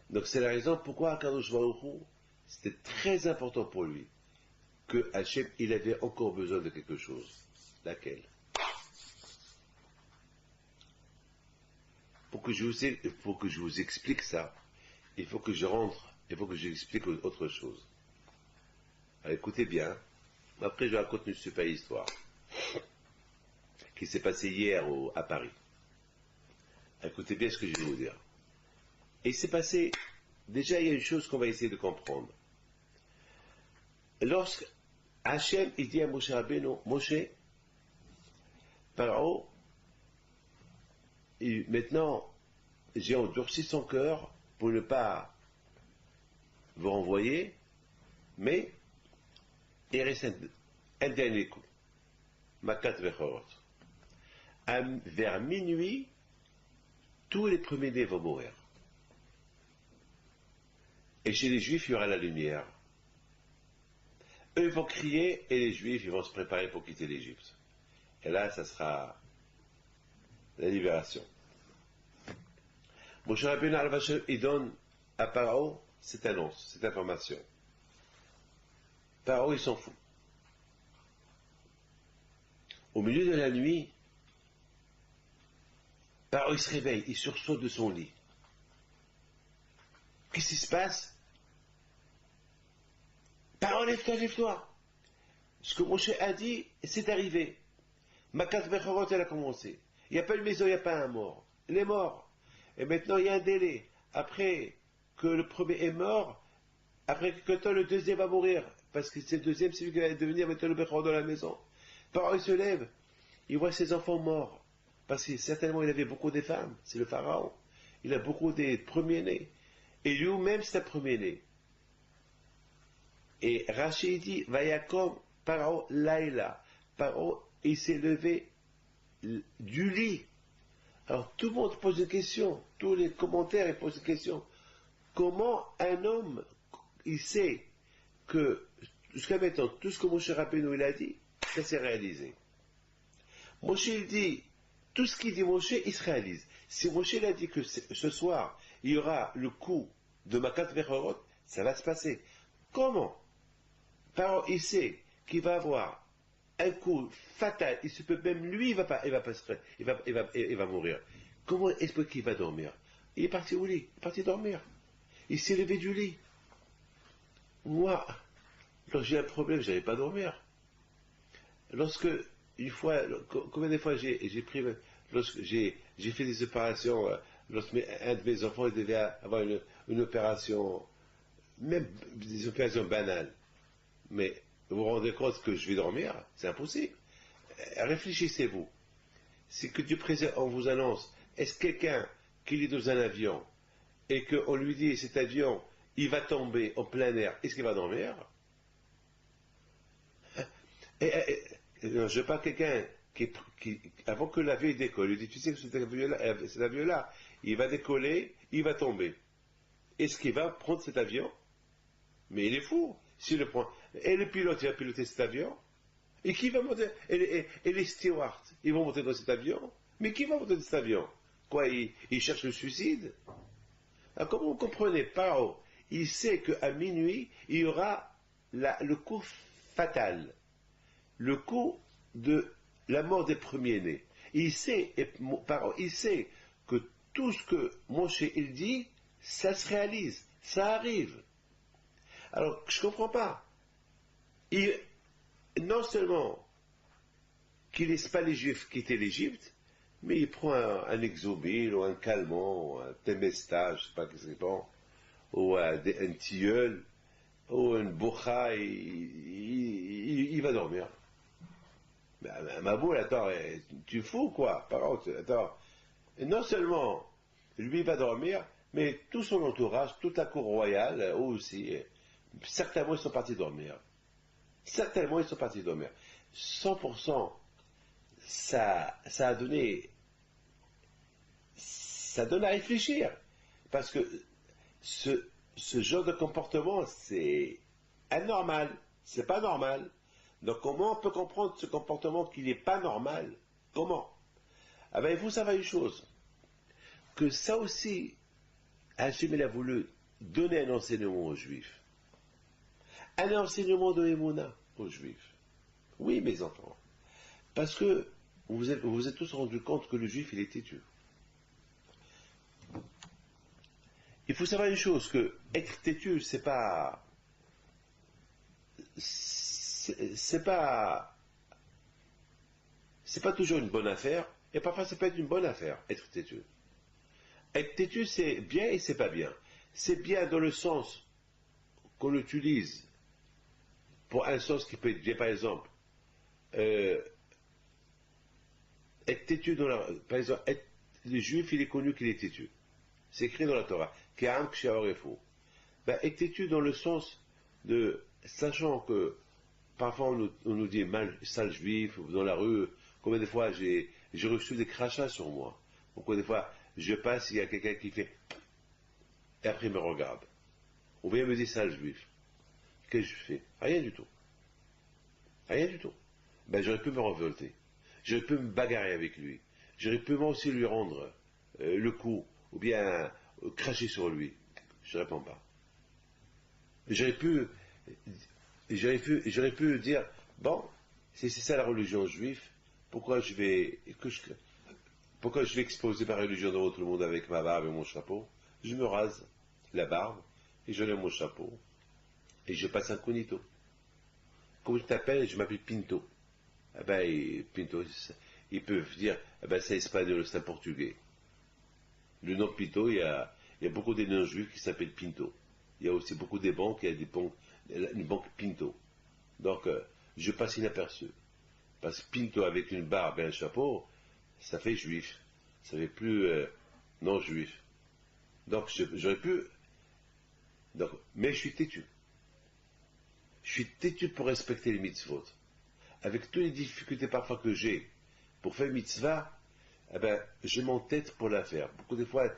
Donc c'est la raison pourquoi Akadosh Baruch Hu, c'était très important pour lui que Hachem, il avait encore besoin de quelque chose. Laquelle? Pour que je vous explique ça, il faut que j'explique autre chose. Alors, écoutez bien, après je raconte une super histoire qui s'est passée hier à Paris. Écoutez bien ce que je vais vous dire. Et il s'est passé, déjà il y a une chose qu'on va essayer de comprendre. Lorsque Hachem, il dit à Moshe Rabbeinu, Moshe, Pharaon, maintenant, j'ai endurci son cœur pour ne pas vous renvoyer, mais il reste un dernier coup. Makat Vechorot. Vers minuit, tous les premiers-nés vont mourir. Et chez les Juifs, il y aura la lumière. eux ils vont crier et les Juifs ils vont se préparer pour quitter l'Égypte. Et là, ça sera la libération. Moshe Rabbeinu al-Vachem, il donne à Pharaon cette annonce, cette information. Pharaon, il s'en fout. Au milieu de la nuit, Pharaon, il se réveille, il sursaute de son lit. Qu'est-ce qui se passe? Pharaon, lève-toi, lève-toi. Ce que Moshe a dit, c'est arrivé. Makat Bechorot, elle a commencé. Il n'y a pas une maison, il n'y a pas un mort. Elle est morte. Et maintenant, il y a un délai. Après que le premier est mort, après quelque temps, le deuxième va mourir. Parce que c'est le deuxième, c'est lui qui va devenir maintenant le Bechorot dans la maison. Pharaon, il se lève. Il voit ses enfants morts. Parce que certainement, il avait beaucoup de femmes. C'est le Pharaon. Il a beaucoup des premiers-nés. Et lui-même, c'est un premier-né. Et Rachid dit, Vayakom, Pharaon, Laïla. Pharaon, il s'est levé du lit. Alors tout le monde pose une question, tous les commentaires ils posent une question. Comment un homme, il sait que jusqu'à maintenant, tout ce que Moshe Rabbeinu il a dit, ça s'est réalisé. Moshe il dit, tout ce qu'il dit Moshe, il se réalise. Si Moshe il a dit que ce soir, il y aura le coup de Makat Bechorot, ça va se passer. Comment? Pharaon, il sait qu'il va avoir un coup fatal, il se peut même lui, il va mourir. Comment est-ce qu'il va dormir? Il est parti au lit, il est parti dormir. Il s'est levé du lit. Moi, quand j'ai un problème, je n'arrive pas à dormir. Lorsque, une fois, combien de fois j'ai pris, lorsque j'ai fait des opérations, lorsque un de mes enfants devait avoir une opération, même des opérations banales, mais vous vous rendez compte que je vais dormir? C'est impossible. Réfléchissez-vous. C'est que Dieu présent, on vous annonce, est-ce quelqu'un qui est dans un avion et qu'on lui dit cet avion, il va tomber en plein air, est-ce qu'il va dormir? Non, je parle quelqu'un qui, avant que l'avion décolle, il dit, tu sais que cet avion-là, il va décoller, il va tomber. Est-ce qu'il va prendre cet avion? Mais il est fou. S'il le prend. Et le pilote, il va piloter cet avion. Et qui va monter? Et les stewards, ils vont monter dans cet avion. Mais qui va monter dans cet avion? Quoi, il cherche le suicide? Alors, comment vous comprenez? Pharaon, il sait qu'à minuit, il y aura le coup fatal. Le coup de la mort des premiers-nés. Il sait, Pharaon, il sait que tout ce que Moshe il dit, ça se réalise, ça arrive. Alors, je ne comprends pas. Non seulement qu'il ne laisse pas les Juifs quitter l'Égypte, mais il prend un exobile, ou un calmant, ou un temesta, je ne sais pas ce que c'est bon, ou un tilleul, ou une boucha, il va dormir. Ma boule, attends, tu fous quoi? Attends. Et non seulement lui va dormir, mais tout son entourage, toute la cour royale aussi. Certainement, ils sont partis dormir. Certainement, ils sont partis dormir. 100%, ça donne à réfléchir. Parce que ce genre de comportement, c'est anormal. C'est pas normal. Donc, comment on peut comprendre ce comportement qui n'est pas normal? Comment? Ah ben, il faut savoir une chose. Que ça aussi, Hachem, il a voulu donner un enseignement aux Juifs. Un enseignement de Emouna aux Juifs. Oui, mes enfants. Parce que vous vous êtes tous rendus compte que le Juif, il est têtu. Il faut savoir une chose, que être têtu, c'est pas toujours une bonne affaire, et parfois ça peut être une bonne affaire, être têtu. Être têtu, c'est bien et c'est pas bien. C'est bien dans le sens qu'on l'utilise pour un sens qui peut être bien, par exemple, être têtu par exemple, le juif, il est connu qu'il est têtu. C'est écrit dans la Torah. Ben, être têtu dans le sens de, sachant que parfois on nous dit sale juif dans la rue, combien de fois j'ai reçu des crachats sur moi. Combien de fois je passe, il y a quelqu'un qui fait et après il me regarde. On vient me dire sale juif. Qu'est-ce que je fais? Rien du tout. Rien du tout. Ben, j'aurais pu me révolter. J'aurais pu me bagarrer avec lui. J'aurais pu moi aussi lui rendre le coup, ou bien cracher sur lui. Je ne réponds pas. J'aurais pu dire, bon, c'est ça la religion juive, pourquoi je vais exposer ma religion devant tout le monde avec ma barbe et mon chapeau? Je me rase la barbe, et je lève mon chapeau, et je passe incognito. Comment tu t'appelles? Je m'appelle Pinto. Eh ben, Pinto, ils peuvent dire, eh ben, c'est espagnol, c'est portugais. Le nom Pinto, il y a beaucoup de non-juifs qui s'appellent Pinto. Il y a aussi beaucoup de banques, il y a une banque Pinto. Donc, je passe inaperçu. Parce que Pinto avec une barbe et un chapeau, ça fait juif. Ça fait plus non-juif. Donc, j'aurais pu. Donc, mais je suis têtu. Je suis têtu pour respecter les mitzvot. Avec toutes les difficultés parfois que j'ai pour faire mitzvah, eh ben, je m'entête pour la faire. Beaucoup de fois,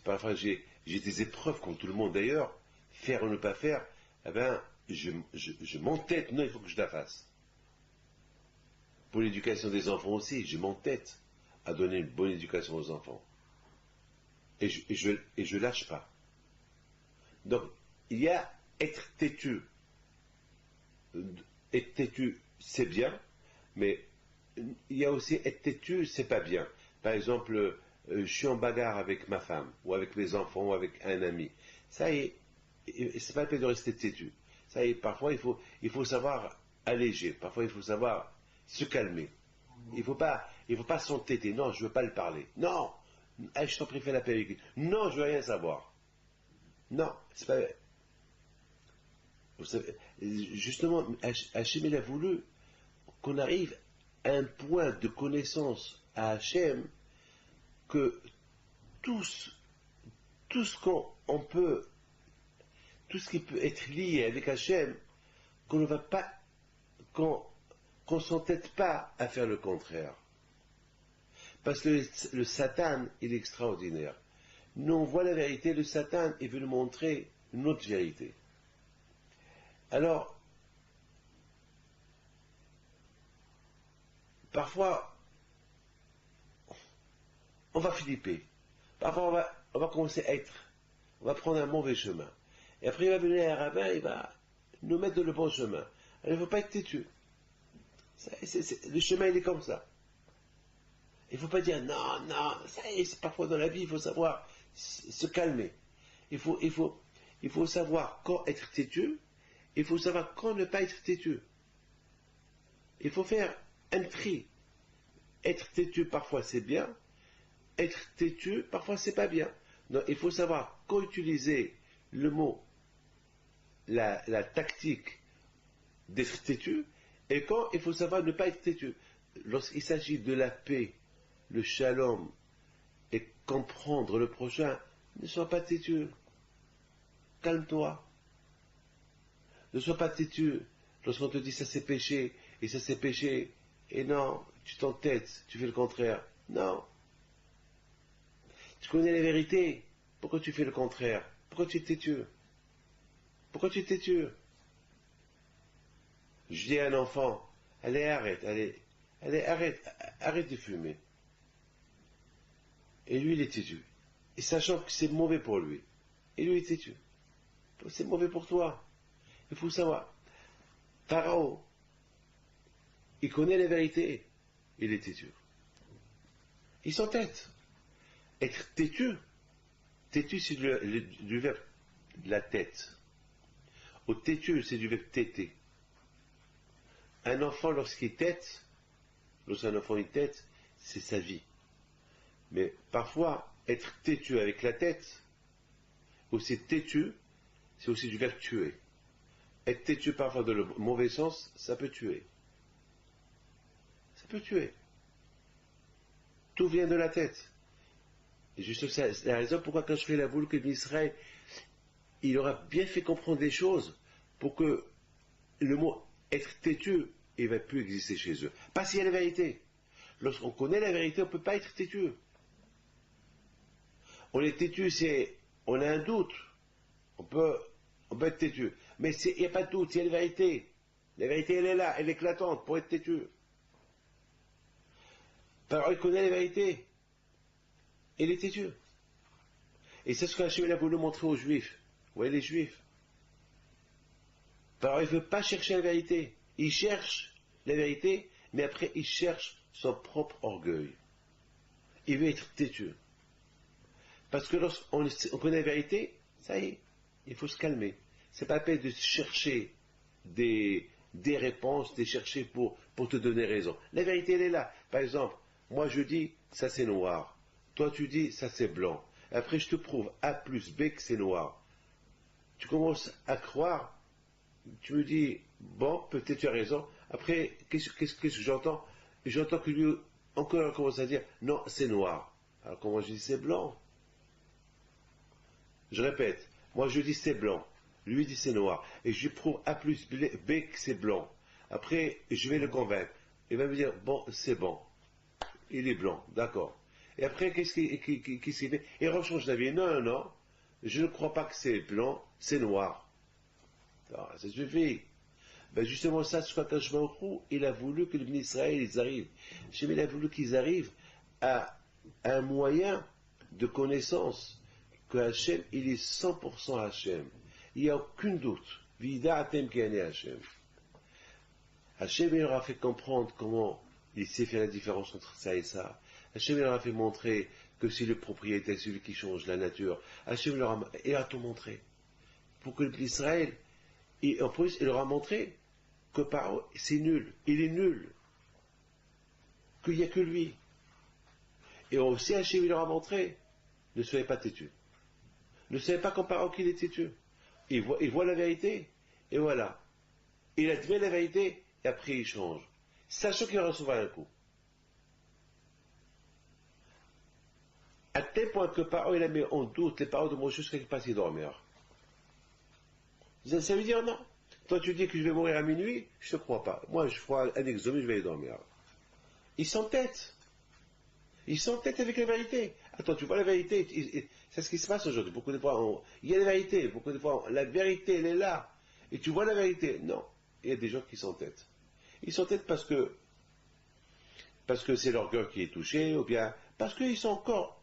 parfois j'ai des épreuves comme tout le monde d'ailleurs, faire ou ne pas faire, eh ben, je m'entête, non, il faut que je la fasse. Pour l'éducation des enfants aussi, je m'entête à donner une bonne éducation aux enfants. Et je lâche pas. Donc, il y a être têtu. Être têtu, c'est bien, mais il y a aussi être têtu, c'est pas bien. Par exemple, je suis en bagarre avec ma femme, ou avec mes enfants, ou avec un ami. Ça y est, c'est pas la peine de rester têtu. Ça y est, parfois il faut savoir alléger, parfois il faut savoir se calmer. Il faut pas s'entêter. Non, je veux pas le parler. Non, je t'en prie, fais la paix avec lui. Non, je veux rien savoir. Non, c'est pas. Vous savez, justement, Hachem il a voulu qu'on arrive à un point de connaissance à Hachem que tout ce tout ce qui peut être lié avec Hachem, qu'on ne va pas, qu'on s'entête pas à faire le contraire. Parce que le Satan, il est extraordinaire. Nous, on voit la vérité, le Satan, il veut nous montrer une autre vérité. Alors, parfois, on va flipper. Parfois, on va commencer à on va prendre un mauvais chemin. Et après, il va venir un rabbin, il va nous mettre dans le bon chemin. Alors, il ne faut pas être têtu. Le chemin, il est comme ça. Il ne faut pas dire non, non, ça y est, c'est parfois dans la vie, il faut savoir se calmer. Il faut savoir quand être têtu, il faut savoir quand ne pas être têtu. Il faut faire un tri. Être têtu, parfois, c'est bien. Être têtu, parfois, c'est pas bien. Donc, il faut savoir quand utiliser le mot, la tactique d'être têtu, et quand il faut savoir ne pas être têtu. Lorsqu'il s'agit de la paix, le shalom, et comprendre le prochain, ne sois pas têtu. Calme-toi. Ne sois pas têtu. Lorsqu'on te dit ça c'est péché, et ça c'est péché, et non, tu t'entêtes, tu fais le contraire. Non. Tu connais la vérité. Pourquoi tu fais le contraire? Pourquoi tu es têtu? Pourquoi tu es têtu? Je dis à un enfant, allez, arrête de fumer. Et lui, il est têtu. Et sachant que c'est mauvais pour lui. Et lui, il est têtu. C'est mauvais pour toi. Il faut savoir. Pharaon, il connaît la vérité. Il est têtu. Il s'entête. Être têtu. Têtu, c'est du verbe de la tête. Au têtu, c'est du verbe têter. Un enfant, lorsqu'un enfant il tête, c'est sa vie. Mais parfois, être têtu avec la tête, aussi têtu, c'est aussi du verbe tuer. Être têtu parfois dans le mauvais sens, ça peut tuer. Ça peut tuer. Tout vient de la tête. Et juste ça, c'est la raison pourquoi quand je fais la boule que d'Israël, il aura bien fait comprendre des choses pour que le mot être têtu, il ne va plus exister chez eux. Parce qu'il y a la vérité. Lorsqu'on connaît la vérité, on ne peut pas être têtu. On est têtu, on a un doute. On peut être têtu. Mais il n'y a pas de doute, il y a la vérité. La vérité, elle est là, elle est éclatante pour être têtu. Pharaon, il connaît la vérité. Il est têtu. Et c'est ce qu'Hachem a voulu montrer aux Juifs. Vous voyez les Juifs. Pharaon, il ne veut pas chercher la vérité. Il cherche la vérité, mais après, il cherche son propre orgueil. Il veut être têtu. Parce que lorsqu'on connaît la vérité, ça y est, il faut se calmer. C'est pas la peine de chercher des réponses, de chercher pour te donner raison. La vérité, elle est là. Par exemple, moi je dis, ça c'est noir. Toi tu dis, ça c'est blanc. Après je te prouve A plus B que c'est noir. Tu commences à croire, tu me dis, bon, peut-être tu as raison. Après, qu'est-ce que j'entends? J'entends que lui, encore commence à dire, non, c'est noir. Alors comment je dis, c'est blanc? Je répète, moi je dis c'est blanc, lui dit c'est noir, et je lui prouve A plus B que c'est blanc. Après, je vais le convaincre. Il va me dire, bon, c'est bon, il est blanc, d'accord. Et après, qu'est-ce qu'il fait? Il rechange d'avis. Non, non, non, je ne crois pas que c'est blanc, c'est noir. Alors, ça suffit. Ben justement, ça, ce qu'Akadosh Baruch Hu, il a voulu que les bénis Israël, ils arrivent. Il a voulu qu'ils arrivent à un moyen de connaissance que Hachem, il est 100% Hachem. Il n'y a aucun doute. Vida atem kiane Hachem. Hachem, il leur a fait comprendre comment il sait faire la différence entre ça et ça. Hachem, il leur a fait montrer que c'est le propriétaire, celui qui change la nature. Hachem, il a tout montré. Pour que l'Israël, en plus, il leur a montré que Paro, c'est nul. Il est nul. Qu'il n'y a que lui. Et aussi, Hachem, il leur a montré, ne soyez pas têtus. Ne soyez pas comme Paro qu'il est têtu. Il voit la vérité, et voilà. Il admet la vérité, et après il change. Sachant qu'il recevra un coup. À tel point que Paro, il a mis en doute les paroles de Moshe jusqu'à qu'il passe y dormir. Ça veut dire non. Toi tu dis que je vais mourir à minuit, je ne te crois pas. Moi je ferai un examen, je vais y dormir. Ils s'entêtent. Ils s'entêtent avec la vérité. Attends, tu vois la vérité, c'est ce qui se passe aujourd'hui. Beaucoup de fois, il y a la vérité. Beaucoup de fois, la vérité, elle est là. Et tu vois la vérité. Non. Il y a des gens qui s'entêtent. Ils s'entêtent parce que c'est l'orgueil qui est touché, ou bien parce qu'ils sont encore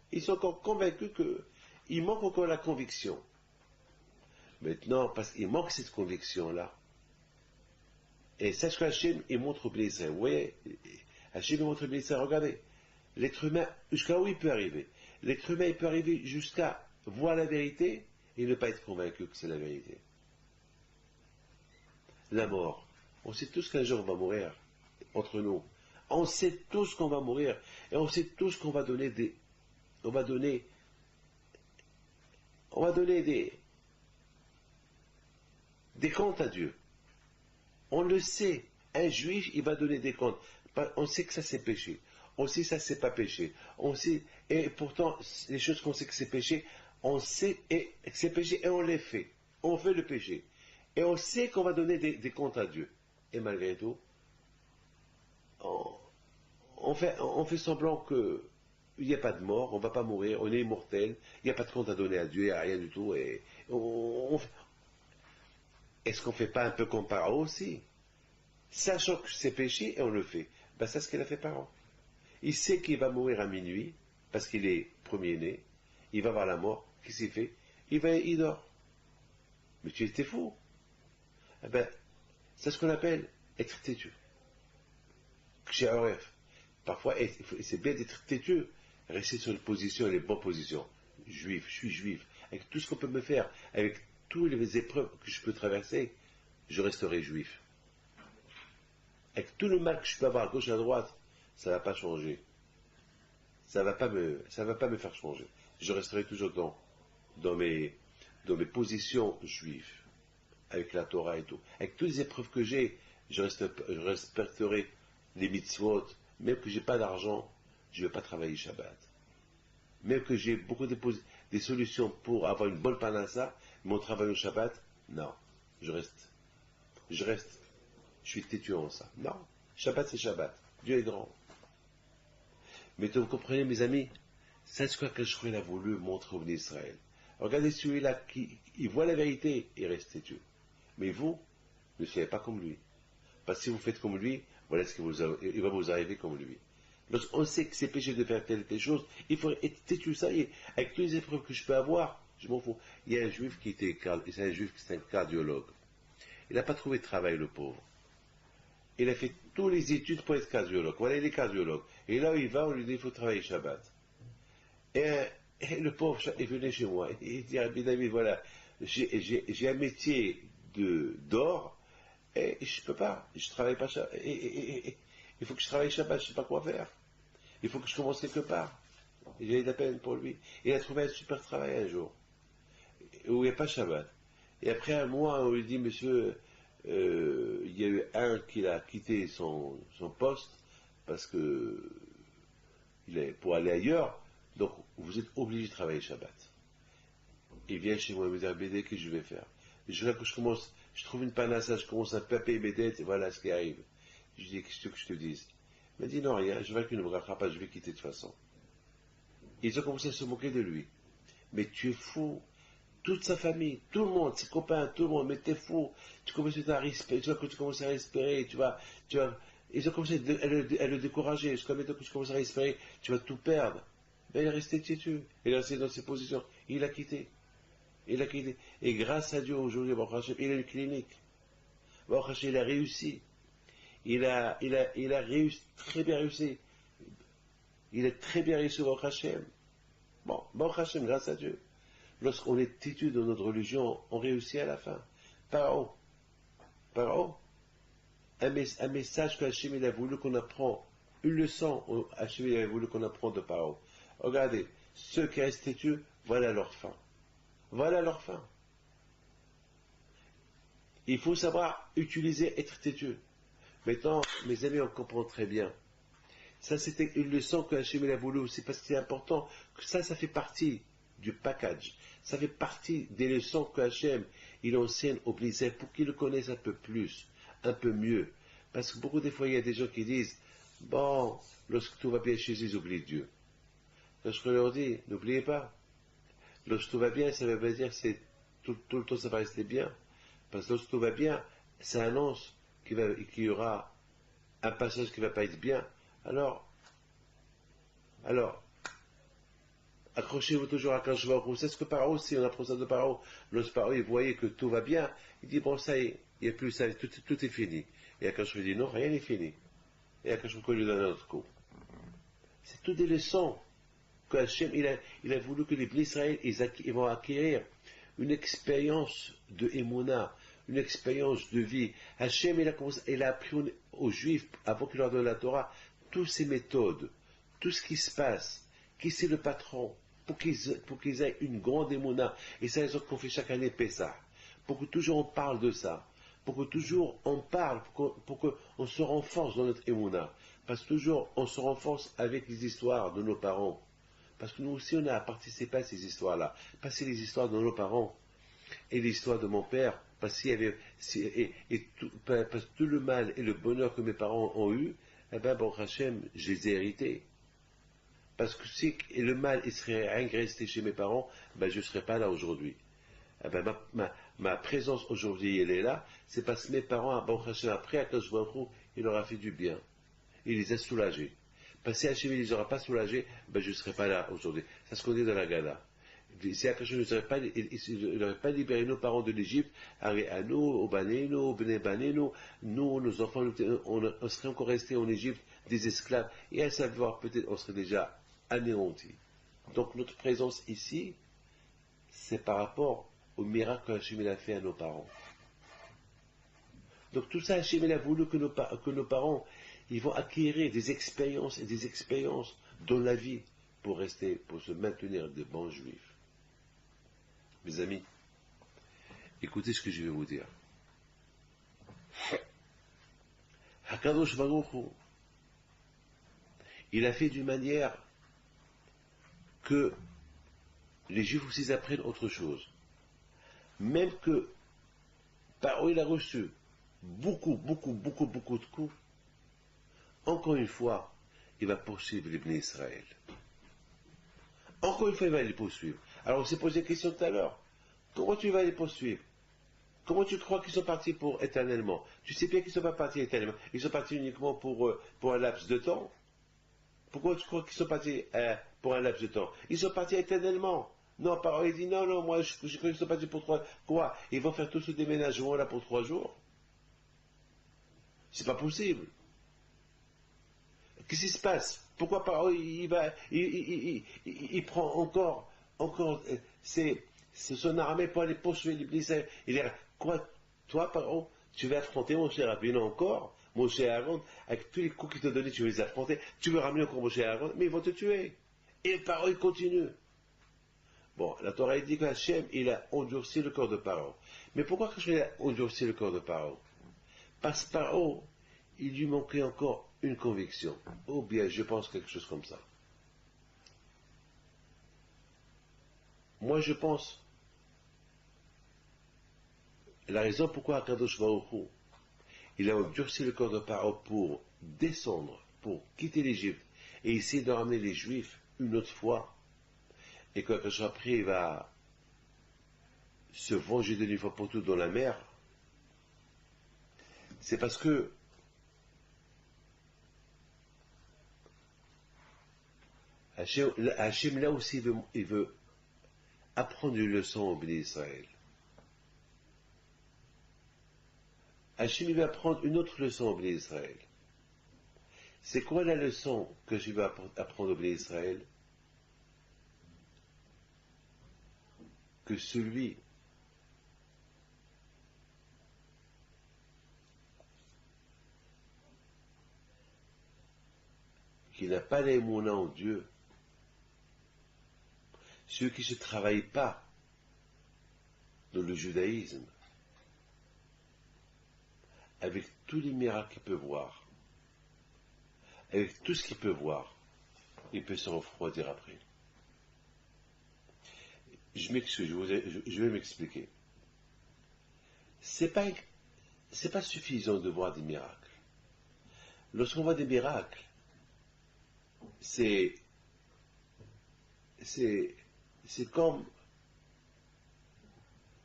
convaincus qu'il manque encore la conviction. Maintenant, parce qu'il manque cette conviction-là. Et sache qu'Hachem, il montre au Israël. Vous voyez, Hachem, il montre au Israël. Regardez. L'être humain, jusqu'à où il peut arriver? L'être humain, il peut arriver jusqu'à voir la vérité et ne pas être convaincu que c'est la vérité. La mort. On sait tous qu'un jour on va mourir, entre nous. On sait tous qu'on va mourir. Et on sait tous qu'on va donner des comptes à Dieu. On le sait. Un juif, il va donner des comptes. On sait que ça c'est péché. On sait que ça c'est pas péché. On sait, et pourtant, les choses qu'on sait que c'est péché, on sait que c'est péché et on les fait. On fait le péché. Et on sait qu'on va donner des comptes à Dieu. Et malgré tout, on fait semblant qu'il n'y a pas de mort, on ne va pas mourir, on est immortel, il n'y a pas de compte à donner à Dieu, il n'y a rien du tout. Et est-ce qu'on ne fait pas un peu comme Paro aussi? Sachant que c'est péché et on le fait. Ben, c'est ce qu'il a fait Paro. Il sait qu'il va mourir à minuit, parce qu'il est premier-né, il va voir la mort, qu'est-ce qu'il fait? Il dort. Mais tu étais fou. Eh ben, c'est ce qu'on appelle être têtu. Chez Aref. Parfois, c'est bien d'être têtu, rester sur une position, les bonnes positions. Juif, je suis juif. Avec tout ce qu'on peut me faire, avec toutes les épreuves que je peux traverser, je resterai juif. Avec tout le mal que je peux avoir à gauche et à droite, ça ne va pas changer. Ça ne va pas me faire changer. Je resterai toujours dans mes positions juives, avec la Torah et tout. Avec toutes les épreuves que j'ai, je respecterai les mitzvot. Même que je n'ai pas d'argent, je ne vais pas travailler Shabbat. Même que j'ai beaucoup des solutions pour avoir une bonne panassa, mon travail au Shabbat, non. Je reste. Je suis têtu en ça. Non. Shabbat, c'est Shabbat. Dieu est grand. Mais vous comprenez, mes amis, c'est ce qu'Akadosh a voulu montrer au Israël. Regardez celui-là qui voit la vérité, il reste têtu. Mais vous, ne soyez pas comme lui. Parce que si vous faites comme lui, voilà ce il va vous arriver comme lui. Lorsqu'on sait que c'est péché de faire telle chose, il faut être têtu, ça y est. Avec toutes les épreuves que je peux avoir, je m'en fous. Il y a un juif qui était un cardiologue. Il n'a pas trouvé de travail, le pauvre. Il a fait toutes les études pour être cardiologue. Voilà, il est cardiologue. Et là où il va, on lui dit il faut travailler Shabbat. Et le pauvre, il venait chez moi. Il dit Rabbi David, voilà, j'ai un métier d'or et je ne peux pas. Je ne travaille pas Shabbat. Il faut que je travaille Shabbat, je ne sais pas quoi faire. Il faut que je commence quelque part. J'ai eu de la peine pour lui. Il a trouvé un super travail un jour, où il n'y a pas Shabbat. Et après un mois, on lui dit, monsieur, il y a eu un qui a quitté son poste parce que pour aller ailleurs, donc vous êtes obligé de travailler Shabbat. Il vient chez moi, il me dit, BD, qu'est-ce que je vais faire? Je trouve une panasse, je commence à payer mes dettes, et voilà ce qui arrive. Je dis, qu'est-ce que je te dise? Il m'a dit, non, rien, je vais qu'une ne me pas, je vais quitter de toute façon. Ils ont commencé à se moquer de lui. Mais tu es fou. Toute sa famille, tout le monde, ses copains, tout le monde, mais t'es fou. Tu commences à respirer, tu vois, quand tu commences à respirer, ils ont commencé à le décourager. Jusqu'à maintenant que tu commences à respirer, tu vas tout perdre. Ben, il est resté têtu. Il est resté dans ses positions. Il a quitté. Il a quitté. Et grâce à Dieu, aujourd'hui, il a une clinique. Il a réussi. Il a réussi, très bien réussi. Il a très bien réussi au Hashem. Bon, Baruch Hashem, grâce à Dieu. Lorsqu'on est têtu dans notre religion, on réussit à la fin. Paro, un message que Hachem il a voulu qu'on apprend, une leçon Hachem il a voulu qu'on apprenne de Paro. Regardez, ceux qui restent têtus, voilà leur fin. Voilà leur fin. Il faut savoir utiliser être têtu. Maintenant, mes amis, on comprend très bien. Ça, c'était une leçon que Hachem il a voulu aussi, parce que c'est important, que ça fait partie du package. Ça fait partie des leçons que Hachem, il enseigne aux Blissaires pour qu'ils le connaissent un peu plus, un peu mieux. Parce que beaucoup de fois, il y a des gens qui disent, bon, lorsque tout va bien chez eux, ils oublient Dieu. Lorsque je leur dis, n'oubliez pas, lorsque tout va bien, ça veut pas dire que tout le temps ça va rester bien. Parce que lorsque tout va bien, ça annonce qu'il y aura un passage qui ne va pas être bien. Alors, accrochez-vous toujours à Kadosh Baruch Hu. C'est ce que Paro, si on apprend ça de Paro, lorsque Paro il voyait que tout va bien, il dit bon ça y est, il n'y a plus ça, tout est fini. Et Akash lui dit non, rien n'est fini. Et Akash lui donne un autre coup. C'est toutes des leçons que Hachem, il a voulu que les Bnei Israël, ils vont acquérir une expérience de Emouna, une expérience de vie. Hachem, il a appris aux Juifs, avant qu'il leur donne la Torah, toutes ces méthodes, tout ce qui se passe, qui c'est le patron, pour qu'ils aient une grande émouna. Et ça, ils ont qu'on fait chaque année Pessah. Pour que toujours on parle de ça. Pour que toujours on parle, pour qu'on se renforce dans notre émouna. Parce que toujours on se renforce avec les histoires de nos parents. Parce que nous aussi on a participé à ces histoires-là. Parce que c'est les histoires de nos parents. Et l'histoire de mon père. Parce qu'il y avait, parce que tout le mal et le bonheur que mes parents ont eu, eh bien, bon, Hachem, je les ai hérités. Parce que si le mal il serait resté chez mes parents, ben, je ne serais pas là aujourd'hui. Eh ben, ma présence aujourd'hui, elle est là, c'est parce que mes parents, bon, Hachem, après, Akadosh Baruch Hu, il leur a fait du bien. Il les a soulagés. Parce que si Hachem ne les aura pas soulagés, ben, je ne serais pas là aujourd'hui. C'est ce qu'on dit dans la Gada. Si Hachem n'aurait pas libéré nos parents de l'Égypte, à nous, au Banéno, au Bné Banéno, nous, nos enfants, on serait encore restés en Égypte des esclaves. Et à savoir, peut-être, on serait déjà anéantis. Donc notre présence ici, c'est par rapport au miracle que Hachem a fait à nos parents. Donc tout ça, Hachem a voulu que nos parents, ils vont acquérir des expériences et des expériences dans la vie pour se maintenir de bons juifs. Mes amis, écoutez ce que je vais vous dire. Hakadosh Baruch Hu, il a fait d'une manière que les Juifs aussi apprennent autre chose. Même que Paro il a reçu beaucoup de coups, encore une fois, il va poursuivre les Bnei Israël. Encore une fois, il va les poursuivre. Alors on s'est posé la question tout à l'heure. Comment tu vas les poursuivre? Comment tu crois qu'ils sont partis pour éternellement? Tu sais bien qu'ils ne sont pas partis éternellement. Ils sont partis uniquement pour un laps de temps. Pourquoi tu crois qu'ils sont partis pour un laps de temps? Ils sont partis éternellement. Non, par il dit non, non, moi je crois qu'ils sont partis pour 3. Quoi? Ils vont faire tout ce déménagement là pour 3 jours? C'est pas possible. Qu'est-ce qui se passe? Pourquoi Paro il prend encore son armée pour aller poursuivre l'Église? Il est quoi? Toi, Paro, tu vas affronter mon cher Rabbeinu encore, mon cher Aaron, avec tous les coups qu'il t'a donnés, tu veux les affronter, tu veux ramener encore mon cher Aaron, mais ils vont te tuer. Et Paro, il continue. Bon, la Torah dit qu'Hachem, il a endurci le corps de Paro. Mais pourquoi il a endurci le corps de Paro? Parce que Paro, il lui manquait encore une conviction. Ou bien, je pense quelque chose comme ça. Moi, je pense, la raison pourquoi Akadosh Baruch Hu, il a endurci le corps de Paro pour descendre, pour quitter l'Égypte, et essayer de ramener les Juifs une autre fois, et qu'Akadosh après, il va se venger de une fois pour toutes dans la mer, c'est parce que Hachem, là aussi, il veut apprendre une leçon au béni Israël. Hachem, il va apprendre une autre leçon au béni Israël. C'est quoi la leçon que je vais apprendre au béni Israël? Que celui qui n'a pas l'émouna en Dieu, ceux qui ne se travaillent pas dans le judaïsme, avec tous les miracles qu'il peut voir, avec tout ce qu'il peut voir, il peut se refroidir après. Je m'excuse, je vais m'expliquer. C'est pas suffisant de voir des miracles. Lorsqu'on voit des miracles, c'est comme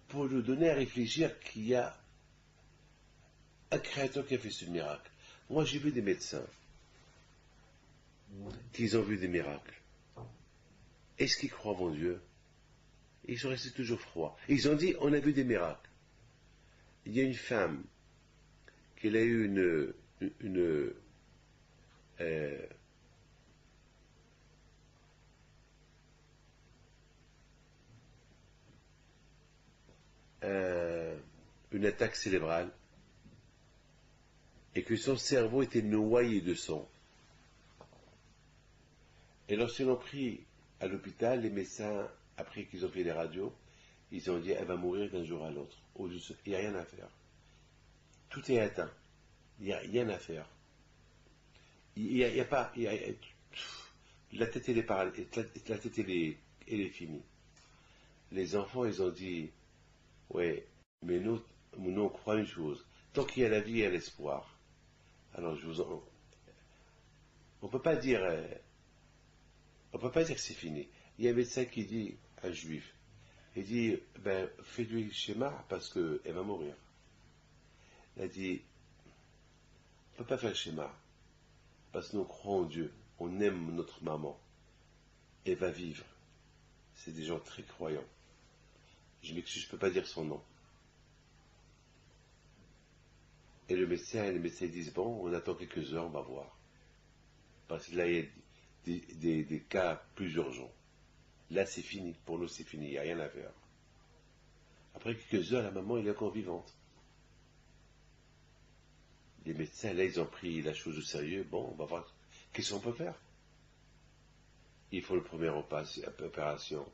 pour nous donner à réfléchir qu'il y a un créateur qui a fait ce miracle. Moi, j'ai vu des médecins qui ont vu des miracles. Est-ce qu'ils croient en Dieu? Ils sont restés toujours froids. Ils ont dit, on a vu des miracles. Il y a une femme qui a eu une attaque cérébrale et que son cerveau était noyé de sang. Et lorsqu'ils l'ont pris à l'hôpital, les médecins, après qu'ils ont fait les radios, ils ont dit elle va mourir d'un jour à l'autre. Il n'y a rien à faire. Tout est atteint. Il n'y a rien à faire. Il y a pas. La tête, elle est paralysée. La tête, elle est finie. Les enfants, ils ont dit ouais, mais nous, on croit une chose. Tant qu'il y a la vie, il y a l'espoir. Alors, on ne peut pas dire que c'est fini. Il y a un médecin qui dit, un juif, il dit, ben, fais-lui le schéma parce qu'elle va mourir. Il a dit, on ne peut pas faire le schéma parce que nous croyons en Dieu, on aime notre maman, elle va vivre. C'est des gens très croyants. Je m'excuse, je ne peux pas dire son nom. Et les médecins disent, bon, on attend quelques heures, on va voir. Parce que là, il y a des cas plus urgents. Là, c'est fini. Pour nous, c'est fini. Il n'y a rien à faire. Après quelques heures, la maman, elle est encore vivante. Les médecins, là, ils ont pris la chose au sérieux. Bon, on va voir. Qu'est-ce qu'on peut faire? Il faut le premier opération.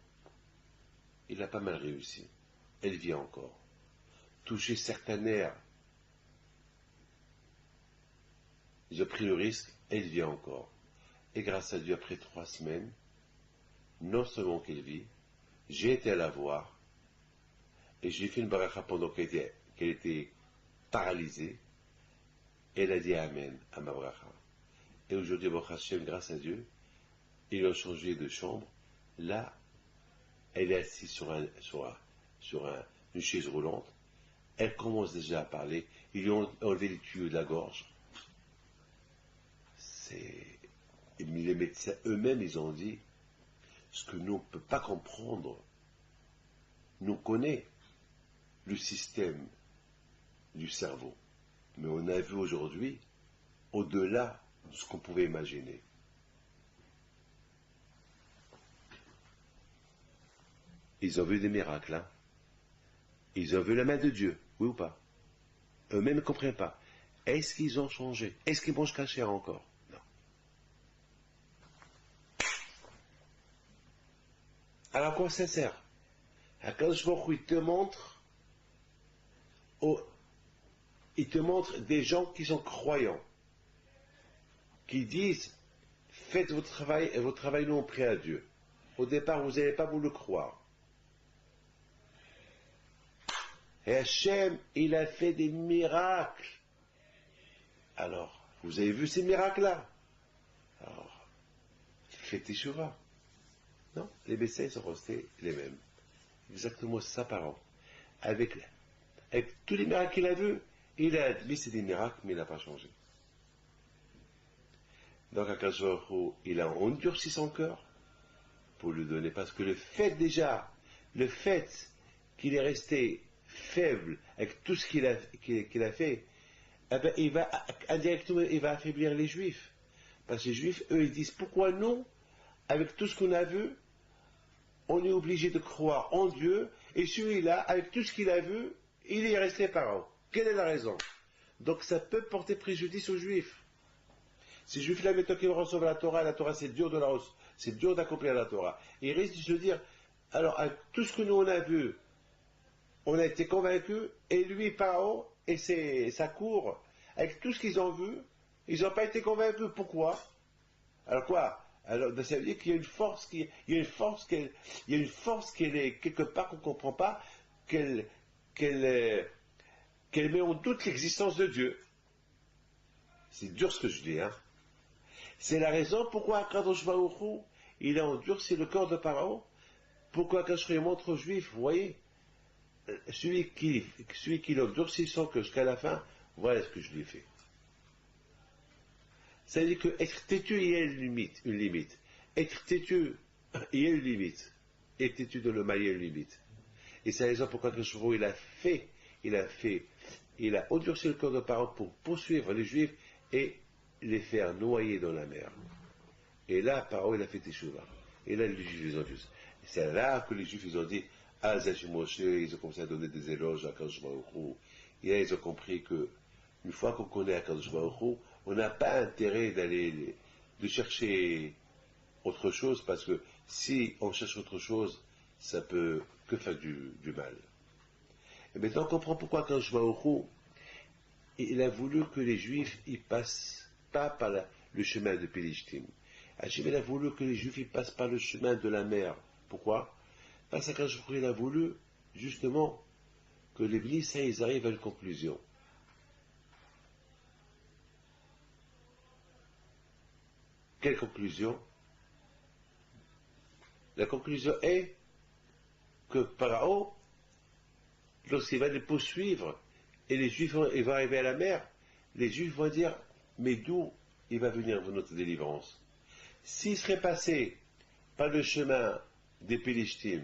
Il a pas mal réussi. Elle vit encore. Toucher certains nerfs. Ils ont pris le risque, elle vit encore. Et grâce à Dieu, après 3 semaines, non seulement qu'elle vit, j'ai été à la voir, et j'ai fait une baracha pendant qu'elle était paralysée, et elle a dit Amen à ma baracha. Et aujourd'hui, grâce à Dieu, ils ont changé de chambre. Là, elle est assise sur une chaise roulante, Elle commence déjà à parler. Ils lui ont enlevé les tuyaux de la gorge. Les médecins eux-mêmes, ils ont dit, ce que nous, on ne peut pas comprendre, nous connaît le système du cerveau. Mais on a vu aujourd'hui, au-delà de ce qu'on pouvait imaginer. Ils ont vu des miracles, hein. Ils ont vu la main de Dieu, oui ou pas? Eux-mêmes ne comprennent pas. Est-ce qu'ils ont changé? Est-ce qu'ils mangent cachère encore? Non. Alors à quoi ça sert? Akadosh Baruch Hu, il te montre des gens qui sont croyants, qui disent, faites votre travail et votre travail, nous on prie à Dieu. Au départ, vous n'allez pas vous le croire. Et Hachem, il a fait des miracles. Alors, vous avez vu ces miracles-là? Alors, faites Teshuvah. Non, les médecins sont restés les mêmes. Exactement ça par an. Avec tous les miracles qu'il a vus, il a admis c'est des miracles, mais il n'a pas changé. Donc, Akadosh Baruch Hu, il a endurci son cœur pour lui donner, parce que le fait qu'il est resté faible avec tout ce qu'il a fait, eh ben, indirectement, il va affaiblir les Juifs. Parce que les Juifs, eux, ils disent, pourquoi nous, avec tout ce qu'on a vu, on est obligé de croire en Dieu, et celui-là, avec tout ce qu'il a vu, il est resté parent. Quelle est la raison? Donc ça peut porter préjudice aux Juifs. Ces Juifs-là, maintenant qu'ils reçoivent la Torah c'est dur c'est dur d'accomplir la Torah. Ils risquent de se dire, alors, avec tout ce que nous on a vu, on a été convaincus, et lui, Paro, et sa cour, avec tout ce qu'ils ont vu, ils n'ont pas été convaincus. Pourquoi? Alors quoi? Alors, ça veut dire qu'il y a une force qui est quelque part qu'on ne comprend pas, qu'elle met en doute l'existence de Dieu. C'est dur ce que je dis, hein. C'est la raison pourquoi Akadosh Baruch Hu, il a endurci le corps de Pharaon. Pourquoi Akadosh Baruch Hu montre aux Juifs, vous voyez, celui qui l'endurcit sans que jusqu'à la fin, voilà ce que je lui ai fait. Ça veut dire que être têtu, il y a une limite. Être têtu, il y a une limite. Être têtu dans le mal, il y a une limite. Et c'est la raison pourquoi Akadosh Baruch Hu, il a endurci le corps de Pharaon pour poursuivre les Juifs et les faire noyer dans la mer. Et là, Pharaon, il a fait Teshuvah. Et là, les Juifs, ils ont dit. C'est là que les Juifs, ils ont dit, ah, Zachim Moshe, ils ont commencé à donner des éloges à Akadosh Baruch Hu. Et là, ils ont compris que, une fois qu'on connaît Akadosh Baruch Hu, on n'a pas intérêt de chercher autre chose, parce que si on cherche autre chose, ça peut que faire du mal. Et maintenant, on comprend pourquoi Akadosh Baruch Hu, il a voulu que les Juifs, ils passent pas par le chemin de Pélishtim. Hachem, il a voulu que les Juifs, ils passent par le chemin de la mer. Pourquoi? Parce qu'il a voulu, justement, que les Bnissins, ils arrivent à une conclusion. Quelle conclusion? La conclusion est que Pharaon, lorsqu'il va les poursuivre, et les Juifs vont arriver à la mer, les Juifs vont dire, mais d'où il va venir notre délivrance? S'il serait passé par le chemin des Pélishtim,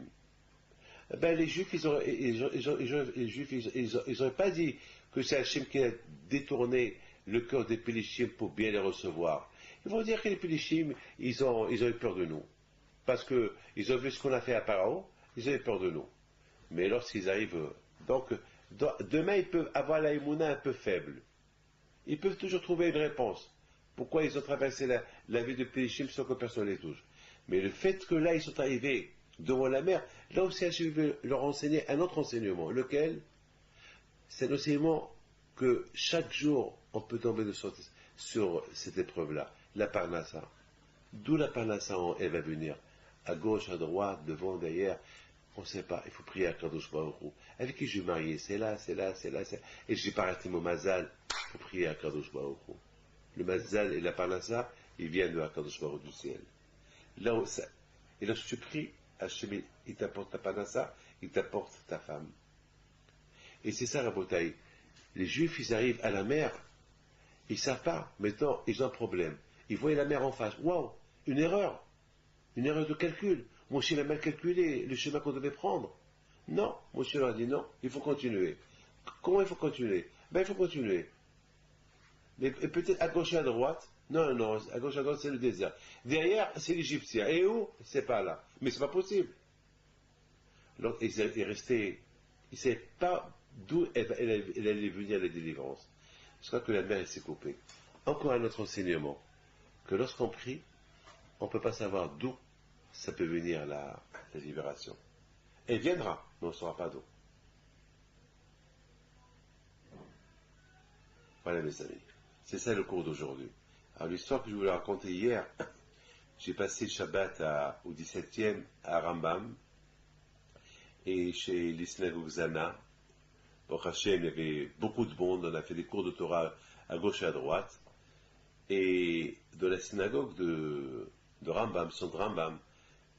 ben les Juifs, ils n'auraient pas dit que c'est Hachem qui a détourné le cœur des Pélishtim pour bien les recevoir. Ils vont dire que les Pélishtim, ils ont eu peur de nous. Parce qu'ils ont vu ce qu'on a fait à Pharaon, ils ont eu peur de nous. Mais lorsqu'ils arrivent, donc, demain, ils peuvent avoir la émouna un peu faible. Ils peuvent toujours trouver une réponse. Pourquoi ils ont traversé la vie de Pélishtim sans que personne ne les touche? Mais le fait que là, ils sont arrivés devant la mer, là aussi, je vais leur enseigner un autre enseignement. Lequel? C'est l'enseignement que chaque jour, on peut tomber sur cette épreuve-là, la parnassa. D'où la parnassa, elle va venir? À gauche, à droite, devant, derrière, on ne sait pas. Il faut prier à Kadosh Baruch Hu. Avec qui je vais marier? C'est là. Et je n'ai pas raté mon mazal. Il faut prier à Kadosh Baruch Hu. Le mazal et la parnassa, ils viennent de Kadosh Baruch Hu du ciel. Là où ça. Et lorsque tu pries, Hachem, il t'apporte ta parnassa, il t'apporte ta femme. Et c'est ça, Rabotaï. Les Juifs, ils arrivent à la mer, ils ne savent pas. Maintenant, ils ont un problème. Ils voient la mer en face. Waouh, une erreur de calcul. Moshe a mal calculé le chemin qu'on devait prendre. Non, Moshe leur a dit non, il faut continuer. Comment il faut continuer? Ben, il faut continuer. Mais peut-être à gauche et à droite. Non, non, à gauche et à droite, c'est le désert. Derrière, c'est l'Égyptien. Et où? C'est pas là. Mais c'est pas possible. Donc, il est resté. Il ne savait pas d'où elle allait venir la délivrance. Je crois que la mer s'est coupée. Encore un autre enseignement. Que lorsqu'on prie, on ne peut pas savoir d'où ça peut venir la libération. Elle viendra, mais on ne saura pas d'où. Voilà mes amis. C'est ça le cours d'aujourd'hui. Alors l'histoire que je voulais raconter hier, j'ai passé le Shabbat au 17e à Rambam, et chez les synagogues Zana, pour Hachem, il y avait beaucoup de monde, on a fait des cours de Torah à gauche et à droite, et dans la synagogue de Rambam, centre Rambam,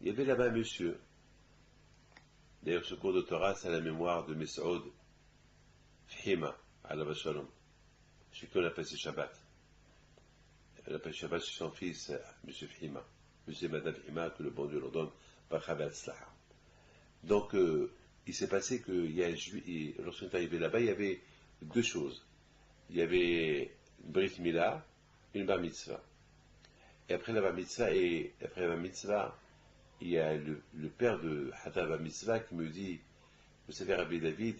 il y avait là-bas un monsieur. D'ailleurs, ce cours de Torah, c'est à la mémoire de Mesoud Fhima, à la Shalom. Je sais qu'on a passé Shabbat. On a passé Shabbat chez son fils, M. Fhima. M. et Madame Fhima, que le bon Dieu leur donne, par Chabad Slaha. Donc, il s'est passé que lorsqu'on est arrivé là-bas, il y avait deux choses. Il y avait une Brit Mila, une Bar Mitzvah. Et après la Bar Mitzvah, il y a le père de Hata Bar Mitzvah qui me dit, vous savez, Rabbi David,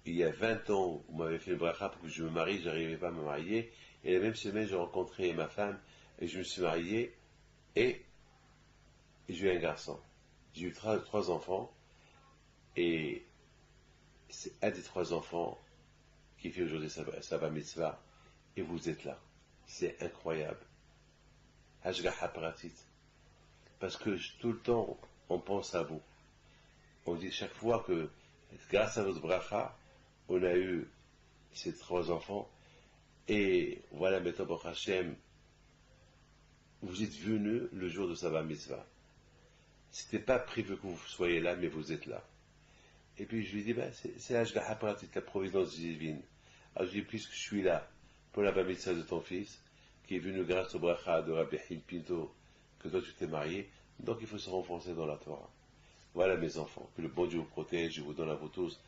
il y a 20 ans, vous m'avez fait le bracha pour que je me marie, je n'arrivais pas à me marier. Et la même semaine, j'ai rencontré ma femme et je me suis marié et j'ai eu un garçon. J'ai eu trois enfants et c'est un des trois enfants qui fait aujourd'hui sa bar mitzvah et vous êtes là. C'est incroyable. Hashgacha pratit. Parce que tout le temps, on pense à vous. On dit chaque fois que grâce à votre bracha, on a eu ces trois enfants. Et voilà, maintenant, Baruch Hashem, vous êtes venu le jour de sa bar mitzvah. C'était pas prévu que vous soyez là, mais vous êtes là. Et puis je lui dis, ben, c'est l'Hashgacha pratit, la providence divine. Alors je dis, puisque je suis là pour la bar mitzvah de ton fils, qui est venu grâce au bracha de Rabbi Hin Pinto, que toi tu t'es marié, donc il faut se renforcer dans la Torah. Voilà mes enfants, que le bon Dieu vous protège, je vous donne à vous tous,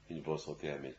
une bonne santé, Amen.